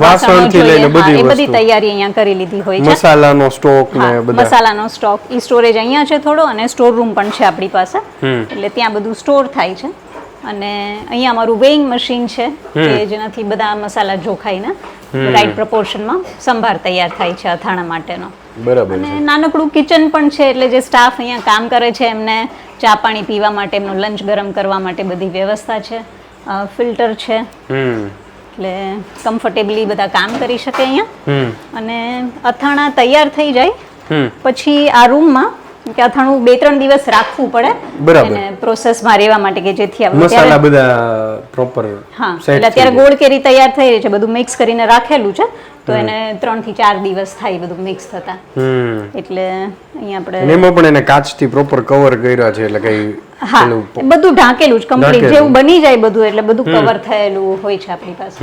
વાસણો વાસણથી જોઈએ, લઈને બધી હા, એ બધી વસ્તુ. તૈયારી અહીંયા કરી લીધી હોય છે. મસાલાનો સ્ટોક ને હા, બધા. મસાલાનો સ્ટોક, ઈ સ્ટોરેજ અહીંયા છે થોડો, અને સ્ટોર રૂમ પણ છે આપણી પાસે, એટલે ત્યાં બધું સ્ટોર થાય છે. અને અહીંયા અમારું વેઇંગ મશીન છે કે જેનાથી બધા મસાલા જોખાઈને રાઈટ પ્રપોર્શનમાં સંભાર તૈયાર થાય છે અથાણા માટેનો. બરાબર અને છે. નાનકડું કિચન પણ છે, એટલે જે સ્ટાફ અહીંયા કામ કરે છે એમને ચા પાણી પીવા માટે, એમનો લંચ ગરમ કરવા માટે બધી વ્યવસ્થા છે. ફિલ્ટર છે, એટલે કમ્ફર્ટેબલી બધા કામ કરી શકે અહીંયા. અને અથાણા તૈયાર થઈ જાય પછી આ રૂમમાં, કે અથાણું 2-3 દિવસ રાખવું પડે બરાબર. એને પ્રોસેસમાં રહેવા માટે, કે જેથી આપણે મસાલા ત્યારે- બધા પ્રોપર હા, એટલે અત્યારે ગોળ કેરી તૈયાર થઈ રહી છે, બધું મિક્સ કરીને રાખેલું છે, તો એને 3 થી 4 દિવસ થાય બધું મિક્સ થતા. એટલે અહીંયા આપણે એમાં પણ એને કાચથી પ્રોપર કવર કર્યા છે, એટલે કઈ હા, પેલું બધું ઢાંકેલું જ કમ્પ્લીટ, ઢાંકેલું. જેવું બની જાય બધું, એટલે બધું કવર થયેલું હોય છે આપણી પાસે.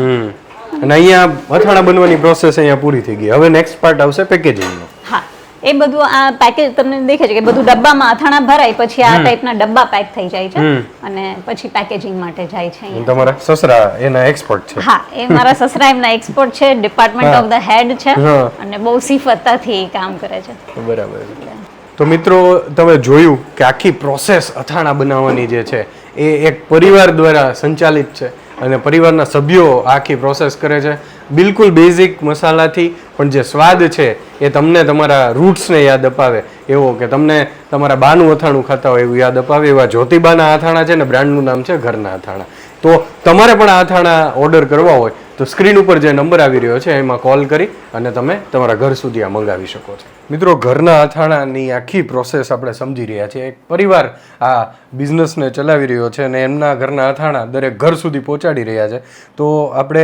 અને અહીંયા અથાણા બનવાની પ્રોસેસ અહીંયા પૂરી થઈ ગઈ. હવે નેક્સ્ટ પાર્ટ આવશે પેકેજિંગનો. હા, એ બધું આ પેકેજ તમને દેખે છે કે બધું ડબ્બામાં અથાણા ભરાય પછી આ ટાઈપના ડબ્બા પેક થઈ જાય છે, અને પછી પેકેજિંગ માટે જાય છે અહીંયા. તમારા સસરા એના એક્સપર્ટ છે. હા, એ મારા સસરા એમના એક્સપર્ટ છે, ડિપાર્ટમેન્ટ ઓફ ધ હેડ છે, હા. અને બહુ સિફતતાથી એ કામ કરે છે. બરાબર છે. તો મિત્રો, તમે જોયું કે આખી પ્રોસેસ અથાણા બનાવવાની જે છે એ એક પરિવાર દ્વારા સંચાલિત છે, અને પરિવારના સભ્યો આખી પ્રોસેસ કરે છે. બિલકુલ બેઝિક મસાલાથી, પણ જે સ્વાદ છે એ તમને તમારા રૂટ્સને યાદ અપાવે એવો, કે તમને તમારા બાનું અથાણું ખાતા હોય એવું યાદ અપાવે એવા જ્યોતિબાના અથાણા છે ને, બ્રાન્ડનું નામ છે ઘરના અથાણા. તો તમારે પણ આ અથાણા ઓર્ડર કરવા હોય તો સ્ક્રીન ઉપર જે નંબર આવી રહ્યો છે એમાં કોલ કરી અને તમે તમારા ઘર સુધી આ મંગાવી શકો છો. મિત્રો, ઘરના અથાણાની આખી પ્રોસેસ આપણે સમજી રહ્યા છીએ. એક પરિવાર આ બિઝનેસને ચલાવી રહ્યો છે અને એમના ઘરના અથાણા દરેક ઘર સુધી પહોંચાડી રહ્યા છે. તો આપણે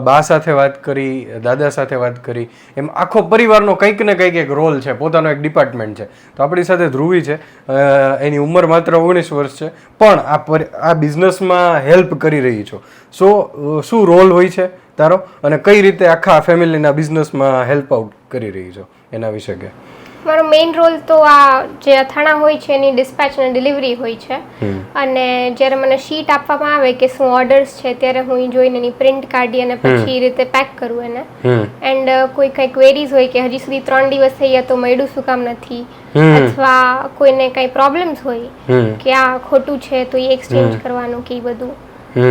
બા સાથે વાત કરી, દાદા સાથે વાત કરી, એમ આખો પરિવારનો કંઈક ને કંઈક એક રોલ છે, પોતાનો એક ડિપાર્ટમેન્ટ છે. તો આપણી સાથે ધ્રુવી છે, એની ઉંમર માત્ર 19 વર્ષ છે, પણ આ બિઝનેસમાં હેલ્પ કરી રહી છો. શું રોલ હોય છે તારો અને કઈ રીતે આખા ફેમિલીના બિઝનેસમાં હેલ્પ આઉટ કરી રહી છો એના વિશે કે? મારો મેઇન રોલ તો આ જે અથાણા હોય છે એની ડિસ્પેચ અને ડિલિવરી હોય છે. અને જ્યારે મને શીટ આપવામાં આવે કે શું ઓર્ડર્સ છે ત્યારે હું જોઈને એની પ્રિન્ટ કાઢી અને પછી એ રીતે પેક કરું એને. એન્ડ કોઈ કંઈ ક્વેરીઝ હોય કે હજી સુધી 3 દિવસ થઈ ગયા તો મળ્યું શું કામ નથી, અથવા કોઈને કંઈ પ્રોબ્લેમ્સ હોય કે આ ખોટું છે તો એ એક્સચેન્જ કરવાનું કે એ બધું.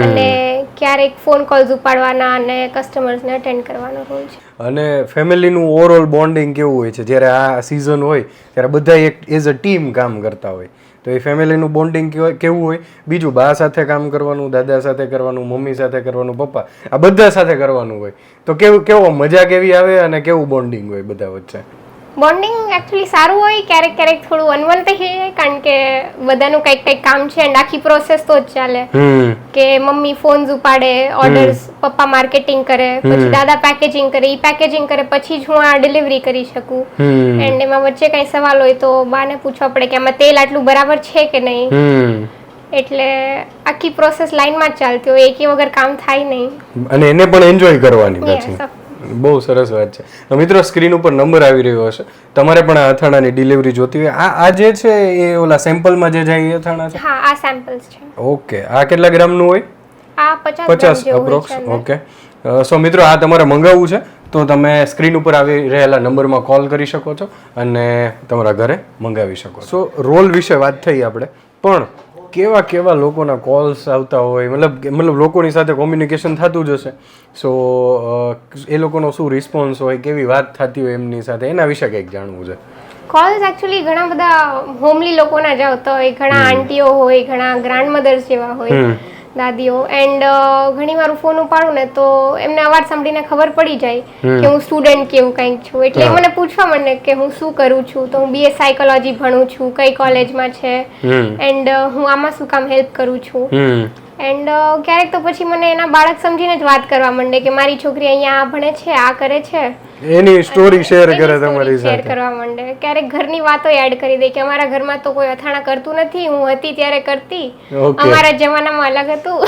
અને ક્યારેક ફોન કોલ્સ ઉપાડવાના અને કસ્ટમર્સને અટેન્ડ કરવાનો રોલ છે. અને ફેમિલીનું ઓવરઓલ બોન્ડિંગ કેવું હોય છે જ્યારે આ સિઝન હોય ત્યારે બધા એક એઝ અ ટીમ કામ કરતા હોય, તો એ ફેમિલીનું બોન્ડિંગ કેવું હોય? બીજું, બા સાથે કામ કરવાનું, દાદા સાથે કરવાનું, મમ્મી સાથે કરવાનું, પપ્પા, આ બધા સાથે કરવાનું હોય, તો કેવો મજા કેવી આવે અને કેવું બોન્ડિંગ હોય બધા વચ્ચે? બોન્ડિંગ એકચ્યુઅલી સારું હોય. ક્યારેક ક્યારેક થોડું અનવન થઈ જાય કારણ કે બધાનું કંઈક કામ છે એન્ડ આખી પ્રોસેસ તો જ ચાલે કે મમ્મી ફોન્સ ઉપાડે, ઓર્ડર્સ, પપ્પા માર્કેટિંગ કરે, પછી દાદા પેકેજિંગ કરે, ઈ પેકેજિંગ કરે પછી જ હું આ ડિલિવરી કરી શકું. એન્ડ એમાં વચ્ચે કંઈ સવાલ હોય તો બાને પૂછવા પડે કે આમાં તેલ આટલું બરાબર છે કે નહીં. એટલે આખી પ્રોસેસ લાઈનમાં જ ચાલતી હોય, એકી વગર કામ થાય નહીં. અને એને પણ એન્જોય કરવાની પછી. બહુ સરસ વાત છે. તો મિત્રો, સ્ક્રીન ઉપર નંબર આવી રહ્યો હશે, તમારે પણ આ અથાણાની ડિલિવરી જોતી હોય. આ જે છે એ ઓલા સેમ્પલમાં જે જાય એ અથાણા છે? હા, આ સેમ્પલ્સ છે. ઓકે. આ કેટલા ગ્રામનું હોય? આ 50 અપ્રોક્સ. ઓકે. સો મિત્રો, આ તમારે મંગાવવું છે તો તમે સ્ક્રીન ઉપર આવી રહેલા નંબરમાં કોલ કરી શકો છો અને તમારા ઘરે મંગાવી શકો છો. સો રોલ વિશે વાત થઈ આપણે, પણ કેવા લોકોના કોલ્સ આવતા હોય, મતલબ લોકોની સાથે કોમ્યુનિકેશન થતું જ હશે. સો એ લોકોનો શું રિસ્પોન્સ હોય, કેવી વાત થતી હોય એમની સાથે, એના વિશે કંઈક જાણવું છે. કોલ્સ એકચ્યુઅલી ઘણા બધા હોમલી લોકોના જ આવતા હોય. ઘણા આંટીઓ હોય, ઘણા ગ્રાન્ડ મધર્સ જેવા હોય, દાદીઓ. એન્ડ ઘણી વાર ફોન ઉપાડું ને તો એમને અવાજ સાંભળીને ખબર પડી જાય કે હું સ્ટુડન્ટ કે એવું કંઈક છું. એટલે મને પૂછવા માંડે કે હું શું કરું છું. તો હું BA સાયકોલોજી ભણું છું, કઈ કોલેજમાં છે, એન્ડ હું આમાં શું કામ હેલ્પ કરું છું. એન્ડ ક્યારેક તો પછી મને એના બાળક સમજીને જ વાત કરવા માંડે કે મારી છોકરી અહીંયા ભણે છે, આ કરે છે, એની સ્ટોરી શેર કરે તમારી સાથે. શેર કરવા માંડે. ક્યારેક ઘરની વાતો એડ કરી દે કે અમારા ઘરમાં તો કોઈ અથાણા કરતું નથી, હું હતી ત્યારે કરતી, અમારા જમાનામાં અલગ હતું.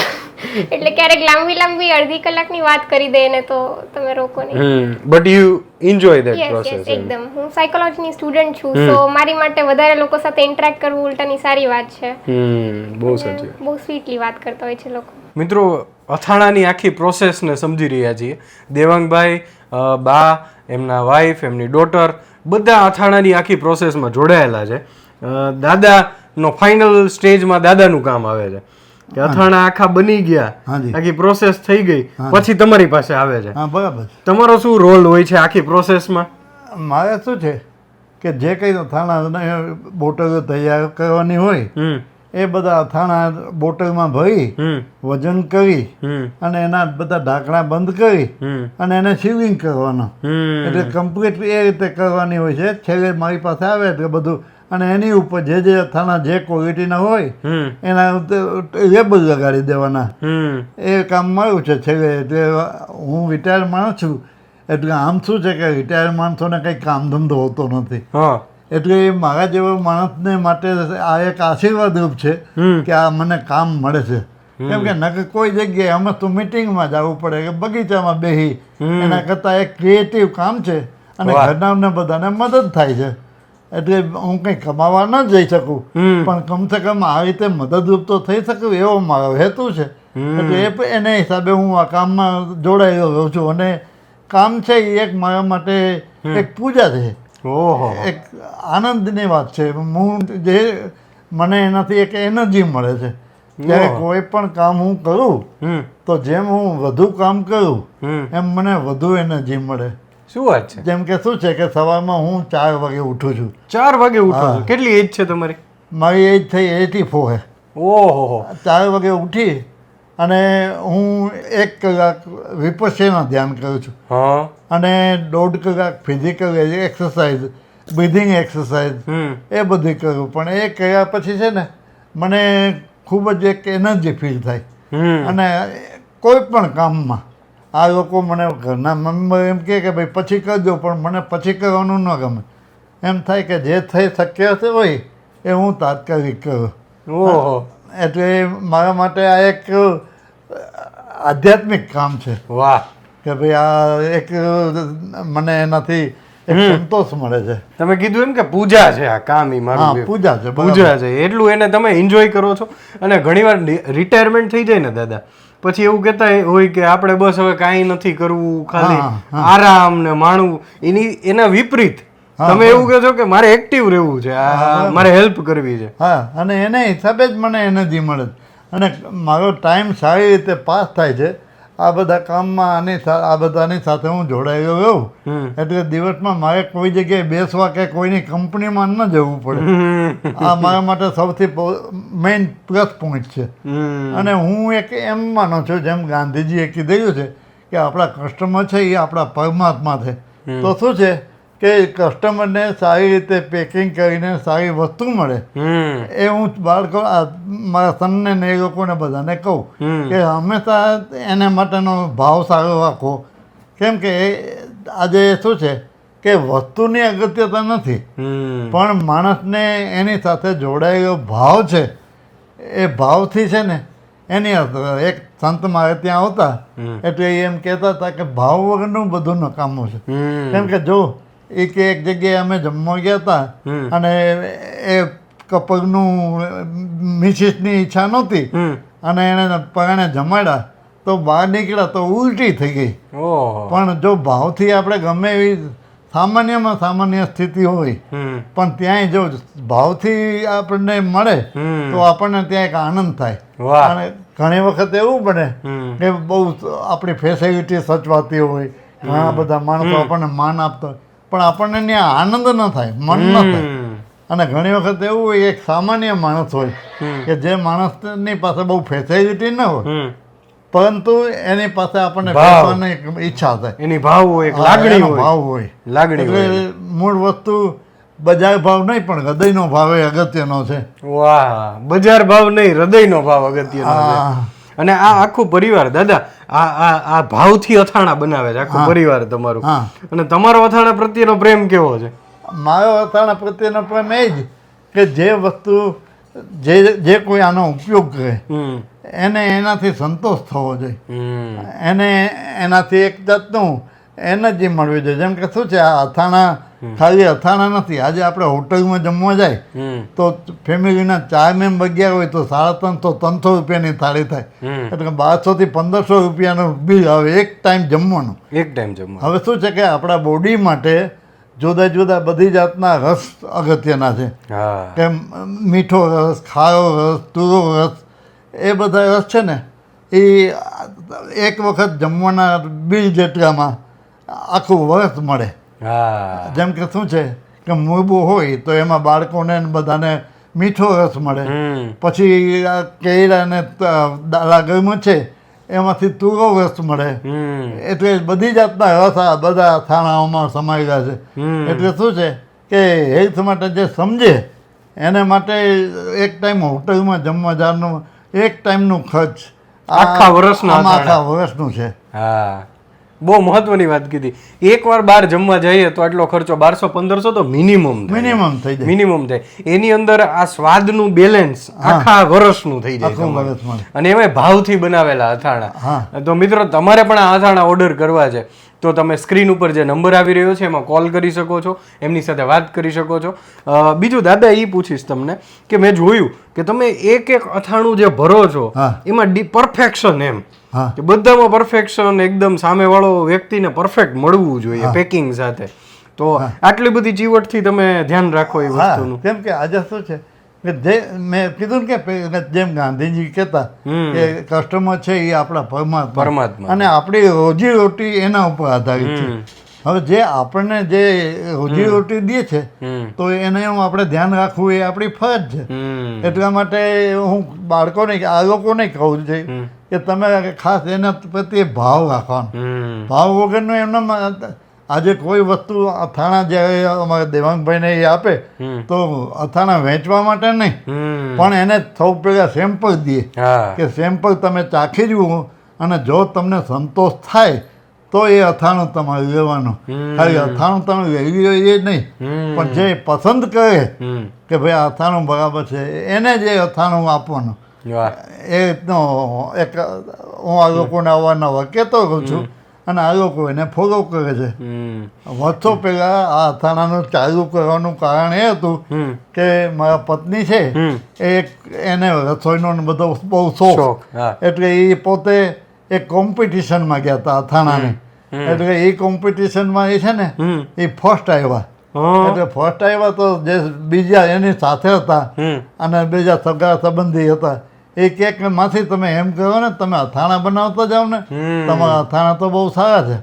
એટલે ક્યારેક લાંબી અડધી કલાકની વાત કરી દે ને તો તમે રોકો નહીં. But you enjoy that process. એકદમ. હું સાયકોલોજીની સ્ટુડન્ટ છું, સો મારી માટે વધારે લોકો સાથે ઇન્ટરેક્ટ કરવું ઉલટાની સારી વાત છે. બહુ સાચી, બહુ સ્વીટલી વાત કરતા હોય છે લોકો. મિત્રો, અથાણાની આખી પ્રોસેસને સમજી રહ્યા છીએ. દેવાંગભાઈ, બા, એમના વાઈફ, એમની ડોટર, બધા અથાણાની આખી પ્રોસેસમાં જોડાયેલા છે. દાદાનો ફાઇનલ સ્ટેજમાં દાદાનું કામ આવે છે કે અથાણા આખા બની ગયા, આખી પ્રોસેસ થઈ ગઈ, પછી તમારી પાસે આવે છે. હા, બરાબર. તમારો શું રોલ હોય છે આખી પ્રોસેસમાં? મારે શું છે કે જે કંઈ અથાણા બોટલો તૈયાર કરવાની હોય એ બધા અથાણા બોટલમાં ભરી વજન કરી અને એના બધા ઢાંકણા બંધ કરી અને એને સીવિંગ કરવાનો. એટલે કમ્પ્લીટ એ રીતે કરવાની હોય છે. છેલ્લે મારી પાસે આવે એટલે બધું, અને એની ઉપર જે અથાણા જે ક્વોલિટીના હોય એના લેબલ લગાડી દેવાના. એ કામ મારું છે છેલ્લે. એટલે હું રિટાયર માણસ છું, એટલે આમ શું છે કે રિટાયર માણસોને કંઈ કામ ધંધો હોતો નથી. એટલે મારા જેવા માણસને માટે આ એક આશીર્વાદ રૂપ છે કે આ મને કામ મળે છે. કેમ કે નકર કોઈ જગ્યાએ અમે તો મિટિંગમાં જવું પડે કે બગીચામાં બેસી, એના કરતાં એક ક્રિએટિવ કામ છે અને ઘરનાને બધાને મદદ થાય છે. એટલે હું કંઈ કમાવા ન જઈ શકું પણ કમસે કમ આ રીતે મદદરૂપ તો થઈ શકું એવો મારો હેતુ છે. એટલે એને હિસાબે હું આ કામમાં જોડાયેલો રહું છું. અને કામ છે એ એક મારા માટે એક પૂજા છે, એક આનંદની વાત છે. હું જે મને એનાથી એક એનર્જી મળે છે. જ્યારે કોઈ પણ કામ હું કરું તો જેમ હું વધુ કામ કરું એમ મને વધુ એનર્જી મળે. શું વાત છે? જેમ કે શું છે કે સવારમાં હું 4 વાગે ઉઠું છું. 4 વાગે ઉઠો છો? કેટલી એજ છે તમારી? મારી એજ થઈ 84 છે. ઓહો. 4 વાગે ઉઠી અને હું 1 કલાક વિપસ્યના ધ્યાન કરું છું હા અને 1.5 કલાક ફિઝિકલ એક્સરસાઇઝ બ્રીધિંગ એક્સરસાઇઝ એ બધી કરું. પણ એ કર્યા પછી છે ને મને ખૂબ જ એક એનર્જી ફીલ થાય અને કોઈ પણ કામમાં આ લોકો મને ઘરના મેમ્બર એમ કહે કે ભાઈ પછી કરજો, પણ મને પછી કરવાનું ન ગમે. એમ થાય કે જે થઈ શક્ય હોય એ હું તાત્કાલિક કરું. ઓહો એટલે મારા માટે આ એક આધ્યાત્મિક કામ છે વાહ કે ભાઈ આ એક મને એનાથી એક સંતોષ મળે છે. તમે કીધું એમ કે પૂજા છે આ કામ, ઈ હા, મારું પૂજા છે, બરાબર. પૂજા છે એટલું એને તમે એન્જોય કરો છો. અને ઘણીવાર રિટાયરમેન્ટ થઈ જાય ને દાદા, પછી એવું કહેતા હોય કે આપણે બસ હવે કાંઈ નથી કરવું, ખાલી આરામ ને માણવું. એના વિપરીત તમે એવું કહો છો કે મારે એક્ટિવ રહેવું છે, મારે હેલ્પ કરવી છે. હા, અને એને હિસાબે જ મને એનર્જી મળે છે અને મારો ટાઈમ સારી રીતે પાસ થાય છે આ બધા કામમાં. આ બધાની સાથે હું જોડાયેલો રહું એટલે દિવસમાં મારે કોઈ જગ્યાએ બેસવા કે કોઈની કંપનીમાં ન જવું પડે. આ મારા માટે સૌથી મેઇન પ્લસ પોઈન્ટ છે. અને હું એક એમ માનું છું, જેમ ગાંધીજીએ કીધેલું છે કે આપણા કસ્ટમર છે એ આપણા પરમાત્મા છે. તો શું છે કે કસ્ટમરને સારી રીતે પેકિંગ કરીને સારી વસ્તુ મળે એ હું બાળકો મારા સનને ને એ લોકોને બધાને કહું કે હંમેશા એને માટેનો ભાવ સારો રાખો. કેમ કે આજે શું છે કે વસ્તુની અગત્યતા નથી, પણ માણસને એની સાથે જોડાયેલો ભાવ છે. એ ભાવથી છે ને એની અસર. એક સંત મારે ત્યાં આવતા એટલે એ એમ કહેતા હતા કે ભાવ વગરનું બધું નકામું છે. કેમ કે જો એક જગ્યાએ અમે જમવા ગયા હતા અને એ કપલનું મિસિસની ઈચ્છા નહોતી અને એને પરણે જમાડ્યા તો બહાર નીકળ્યા તો ઉલટી થઈ ગઈ. પણ જો ભાવથી આપણે ગમે એવી સામાન્યમાં સામાન્ય સ્થિતિ હોય પણ ત્યાંય જો ભાવથી આપણને મળે તો આપણને ત્યાં એક આનંદ થાય. અને ઘણી વખત એવું બને કે બહુ આપણી ફેસિલિટી સચવાતી હોય, ઘણા બધા માણસો આપણને માન આપતા હોય, પણ આપણને ત્યાં આનંદ ન થાય, મન ન થાય. અને ઘણી વખત એવું હોય એક સામાન્ય માણસ હોય કે જે માણસની પાસે બહુ ફેસિલિટી ન હોય પરંતુ એની પાસે આપણને બેસવાની ઈચ્છા થાય, એની ભાવ હોય, એક લાગણી હોય, ભાવ હોય, લાગણી હોય. એટલે મૂળ વસ્તુ બજાર ભાવ નહીં પણ હૃદયનો ભાવ એ અગત્યનો છે. વાહ, બજાર ભાવ નહીં, હૃદયનો ભાવ અગત્યનો છે. અને આ આખું પરિવાર દાદા આ ભાવથી અથાણા બનાવે છે આખું પરિવાર તમારું. અને તમારો અથાણા પ્રત્યેનો પ્રેમ કેવો છે? મારો અથાણા પ્રત્યેનો પ્રેમ એ જ કે જે વસ્તુ જે કોઈ આનો ઉપયોગ કરે એને એનાથી સંતોષ થવો જોઈએ, એને એનાથી એક જાતનું એનર્જી મળવી જોઈએ. જેમ કે શું છે આ અથાણા ખાલી અથાણા નથી. આજે આપણે હોટલમાં જમવા જાય તો ફેમિલીના 4 મેમ્બર ગયા હોય તો 350-300 રૂપિયાની થાળી થાય, એટલે 1200 થી 1500 રૂપિયાનું બિલ આવે એક ટાઈમ જમવાનું. એક ટાઈમ જમવાનું. હવે શું છે કે આપણા બોડી માટે જુદા જુદા બધી જાતના રસ અગત્યના છે. કે મીઠો રસ, ખારો રસ, તુરો રસ, એ બધા રસ છે ને એ એક વખત જમવાના બિલ જેટલામાં આખું વર્ષ મળે. જેમ કે શું છે કે મોરબો હોય તો એમાં બાળકોને બધાને મીઠો રસ મળે, પછી કેળા ને દાળાગરમાં છે એમાંથી તુરો રસ મળે. એટલે બધી જાતના રસ આ બધા અથાણાઓમાં સમાયેલા છે. એટલે શું છે કે હેલ્થ માટે જે સમજે એને માટે એક ટાઈમ હોટલમાં જમવા જવાનું એક ટાઈમનું ખર્ચ આખા વર્ષનું છે. હા, બહુ મહત્વની વાત કીધી. એકવાર બહાર જમવા જઈએ તો આટલો ખર્ચો 1200-1500 તો મિનિમમ થઈ જાય. મિનિમમ થાય. એની અંદર આ સ્વાદનું બેલેન્સ આખા વર્ષનું થઈ જાય. અને એમાં ભાવથી બનાવેલા અથાણા. તો મિત્રો તમારે પણ આ અથાણા ઓર્ડર કરવા છે તો તમે સ્ક્રીન ઉપર જે નંબર આવી રહ્યો છે એમાં કોલ કરી શકો છો, એમની સાથે વાત કરી શકો છો. બીજું દાદા એ પૂછીશ તમને કે મેં જોયું કે તમે એક અથાણું જે ભરો છો એમાં પરફેક્શન એમ કે બધામાં પરફેક્શન એકદમ સામેવાળો વ્યક્તિને પરફેક્ટ મળવું જોઈએ પેકિંગ સાથે. તો આટલી બધી ચીવટથી તમે ધ્યાન રાખો એ વસ્તુનું. કેમ કે આજે શું છે કે જે મેં કીધું ને કે જેમ ગાંધીજી કહેતા કે કસ્ટમર છે એ આપણા પરમાત્મા અને આપણી રોજી રોટી એના ઉપર આધારિત છે. હવે જે આપણને જે રોજીરોટી દે છે તો એને આપણે ધ્યાન રાખવું એ આપણી ફરજ છે. એટલા માટે હું બાળકોને આ લોકોને કહું છું કે તમે ખાસ એના પ્રત્યે ભાવ રાખવાનો. ભાવ વગરનું એમના આજે કોઈ વસ્તુ અથાણા જ્યારે અમારા દેવાંગભાઈને એ આપે તો અથાણા વેચવા માટે નહીં પણ એને સૌ પહેલાં સેમ્પલ દે કે સેમ્પલ તમે ચાખી જુઓ અને જો તમને સંતોષ થાય તો એ અથાણું તમારે લેવાનું. ખાલી અથાણું તમે લઈ લો એ નહીં પણ જે પસંદ કરે કે ભાઈ આ અથાણું બરાબર છે એને જે અથાણું આપવાનું. એ રીતનો એક હું આ લોકોને અવારનવાર કહેતો રહું છું અને આ લોકો એને ફોલો કરે છે. વર્ષો પહેલાં આ અથાણાનું ચાલુ કરવાનું કારણ એ હતું કે મારા પત્ની છે એને રસોઈનો બધો બહુ શોખ એટલે એ પોતે એક કોમ્પિટિશનમાં ગયા હતા અથાણાની. એટલે એ કોમ્પિટિશનમાં એ છે ને એ ફર્સ્ટ આવ્યા. એટલે ફર્સ્ટ આવ્યા તો જે બીજા એની સાથે હતા અને બીજા સગા સંબંધી હતા એ કેક માંથી તમે એમ કહો ને તમે અથાણા બનાવતા જાઓ ને તમારા અથાણા તો બહુ સારા છે.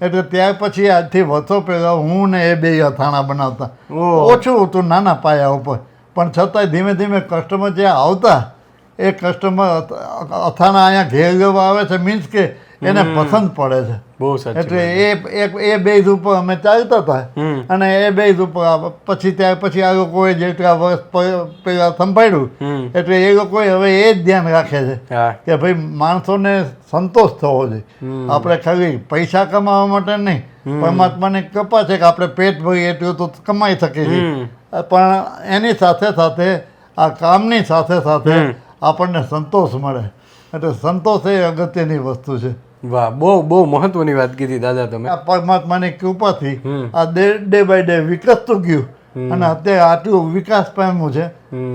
એટલે ત્યાર પછી આજથી વર્ષો પહેલા હું ને એ બે અથાણા બનાવતા. ઓછું હતું નાના પાયા ઉપર પણ છતાંય ધીમે ધીમે કસ્ટમર જે આવતા એ કસ્ટમર અથાણા અહીંયા ઘેર લેવા આવે છે મીન્સ કે એને પસંદ પડે છે. એટલે એ બેઝ ઉપર અમે ચાલતા હતા અને એ બેઝ ઉપર પછી ત્યાર પછી આ લોકોએ જેટલા વર્ષ પહેલા સંભાળ્યું એટલે એ લોકોએ હવે એ જ ધ્યાન રાખે છે કે ભાઈ માણસોને સંતોષ થવો જોઈએ. આપણે ખાલી પૈસા કમાવા માટે નહીં પરમાત્માને કૃપા છે કે આપણે પેટ ભરી એટલું તો કમાઈ શકીએ છીએ પણ એની સાથે સાથે આ કામની સાથે સાથે આપણને સંતોષ મળે. એટલે સંતોષ એ અગત્યની વસ્તુ છે. વાહ, બહુ મહત્વની વાત કીધી દાદા તમે. આ પરમાત્માની કૃપાથી આ ડે બાય ડે વિકસતું ગયું અને અત્યારે આટલું વિકાસ પામ્યું છે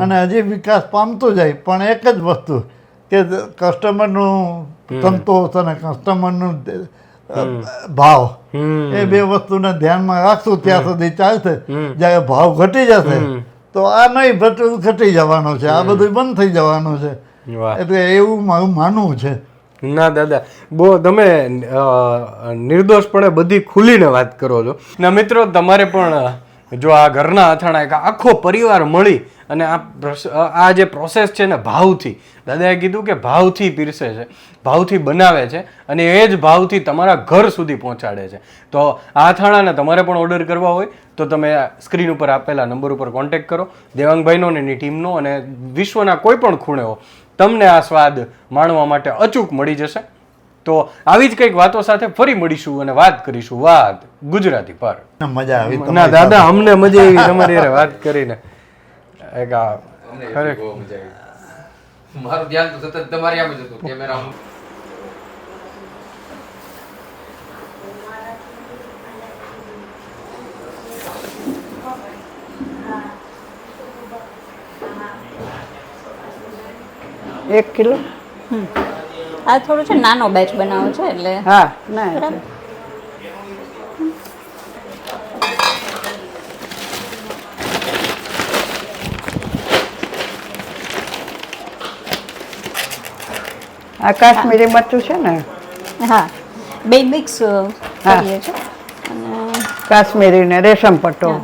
અને હજી વિકાસ પામતું જાય. પણ એક જ વસ્તુ કે કસ્ટમરનું સંતોષ અને કસ્ટમરનું ભાવ એ બે વસ્તુને ધ્યાનમાં રાખશું ત્યાં સુધી ચાલશે. જ્યારે ભાવ ઘટી જશે તો આ નહીં ઘટી જવાનું છે, આ બધું બંધ થઈ જવાનું છે. એટલે એવું મારું માનવું છે. ના દાદા, બહુ તમે નિર્દોષપણે બધી ખુલીને વાત કરો છો. ના મિત્રો, તમારે પણ જો આ ઘરના અથાણા એક આખો પરિવાર મળી અને આ જે પ્રોસેસ છે ને ભાવથી, દાદાએ કીધું કે ભાવથી પીરસે છે, ભાવથી બનાવે છે અને એ જ ભાવથી તમારા ઘર સુધી પહોંચાડે છે. તો આ અથાણાને તમારે પણ ઓર્ડર કરવા હોય તો તમે સ્ક્રીન ઉપર આપેલા નંબર ઉપર કોન્ટેક્ટ કરો. દેવાંગભાઈનો અને એની ટીમનો, અને વિશ્વના કોઈ પણ ખૂણે હો તમને આ સ્વાદ માણવા માટે અચૂક મળી જશે. તો આવી જ કંઈક વાતો સાથે ફરી મળીશું અને વાત કરીશું વાત ગુજરાતી પર. મજા આવી ના દાદા, અમને મજા આવી તમારી હારે વાત કરીને. એક મારું ધ્યાન તો સતત તમારી આમ જ હતું કેમેરા. એક કિલો. આ થોડું છે નાનો બેચ બનાવો છે એટલે હા ના બરાબર. આ કાશ્મીરી મરચું છે ને? હા, બે મિક્સ કરીએ છીએ. અને કાશ્મીરી ને રેશમ પટ્ટો.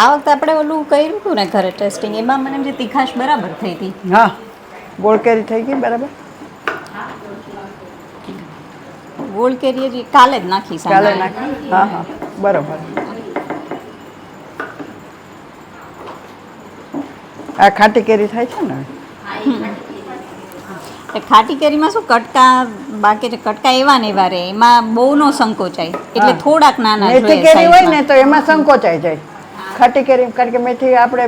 આ વખતે આપણે ઓલું કર્યું હતું ને ઘરે ટેસ્ટિંગ, એમાં મને જે તીખાશ બરાબર થઈ હતી. હા, ગોળ કેરી થઈ ગઈ બરાબર. ગોળ કેરી હજી કાલે જ નાખી છે. કાલે નાખી. હા હા બરાબર. આ ખાટી કેરી થાય છે ને? ખાટી કેરીમાં શું કટકા બાકી છે, કટકા એવા ને એવા રહે, એમાં બહુ નો સંકોચાય એટલે થોડાક નાના મેથી કેરી હોય ને તો એમાં સંકોચાઈ જાય. ખાટી કેરી કારણ કે મેથી આપણે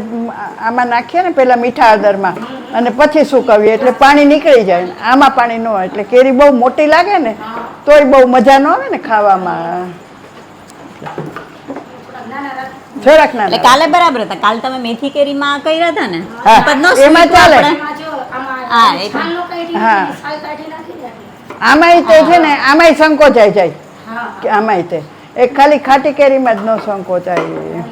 આમાં નાખીએ ને પેલા મીઠા હળદરમાં અને પછી સુકવીએ એટલે પાણી નીકળી જાય. આમાં પાણી ન હોય એટલે કેરી બહુ મોટી લાગે ને તોય બહુ મજા ન આવે ને ખાવામાં. થોડાક નાના. એટલે કાલે બરાબર હતા. કાલે તમે મેથી કેરીમાં કર્યા હતા ને? એમાં ચાલે. હા, હા, આમાંય તે છે ને આમાંય સંકોચાઈ જાય. આમાંય તે એક ખાલી ખાટી કેરીમાં જ ન સંકોચાય.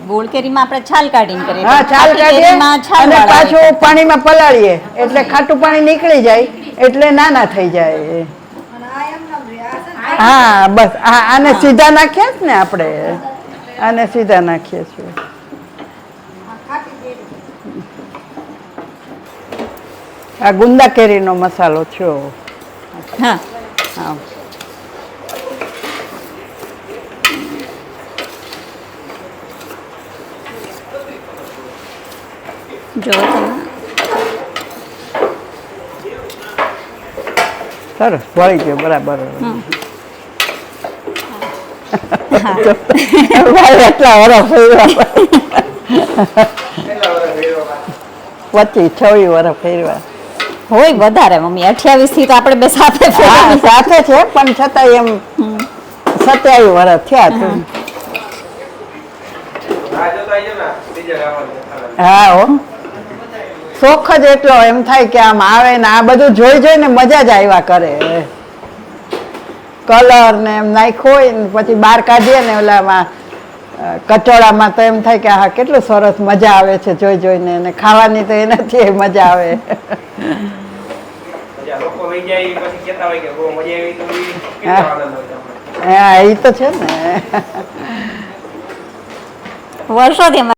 ગોળ કેરીમાં આપણે છાલ કાઢીને કરીએ. હા, છાલ કાઢીએ અને પાછું પાણીમાં પલાળીએ એટલે ખાટું પાણી નીકળી જાય એટલે નાના થઈ જાય. હા બસ આને સીધા નાખીએ જ ને આપણે આને સીધા નાખીએ છીએ આ ગુંદા કેરીનો મસાલો થયો હા હા જો તમે સરસ વળી ગયો બરાબર એટલા વરસ 25-26 વર્ષ ફેરવા હોય વધારે મમ્મી 28 થી તો આપણે બે સાથે હા ફેરવી. સાથે છે પણ છતાંય એમ 27 વર્ષ થયા તો હા હો શોખ જ એટલો એમ થાય કે આમ આવે ને આ બધું જોઈ જોઈને મજા જ આવ્યા કરે કલર ને એમ નાખ્યો હોય ને પછી બહાર કાઢીએ ને ઓલામાં કચોળામાં તો એમ થાય કે હા કેટલું સરસ મજા આવે છે જોઈ જોઈને અને ખાવાની તો એનાથી મજા આવે હા એ તો છે ને વર્ષોથી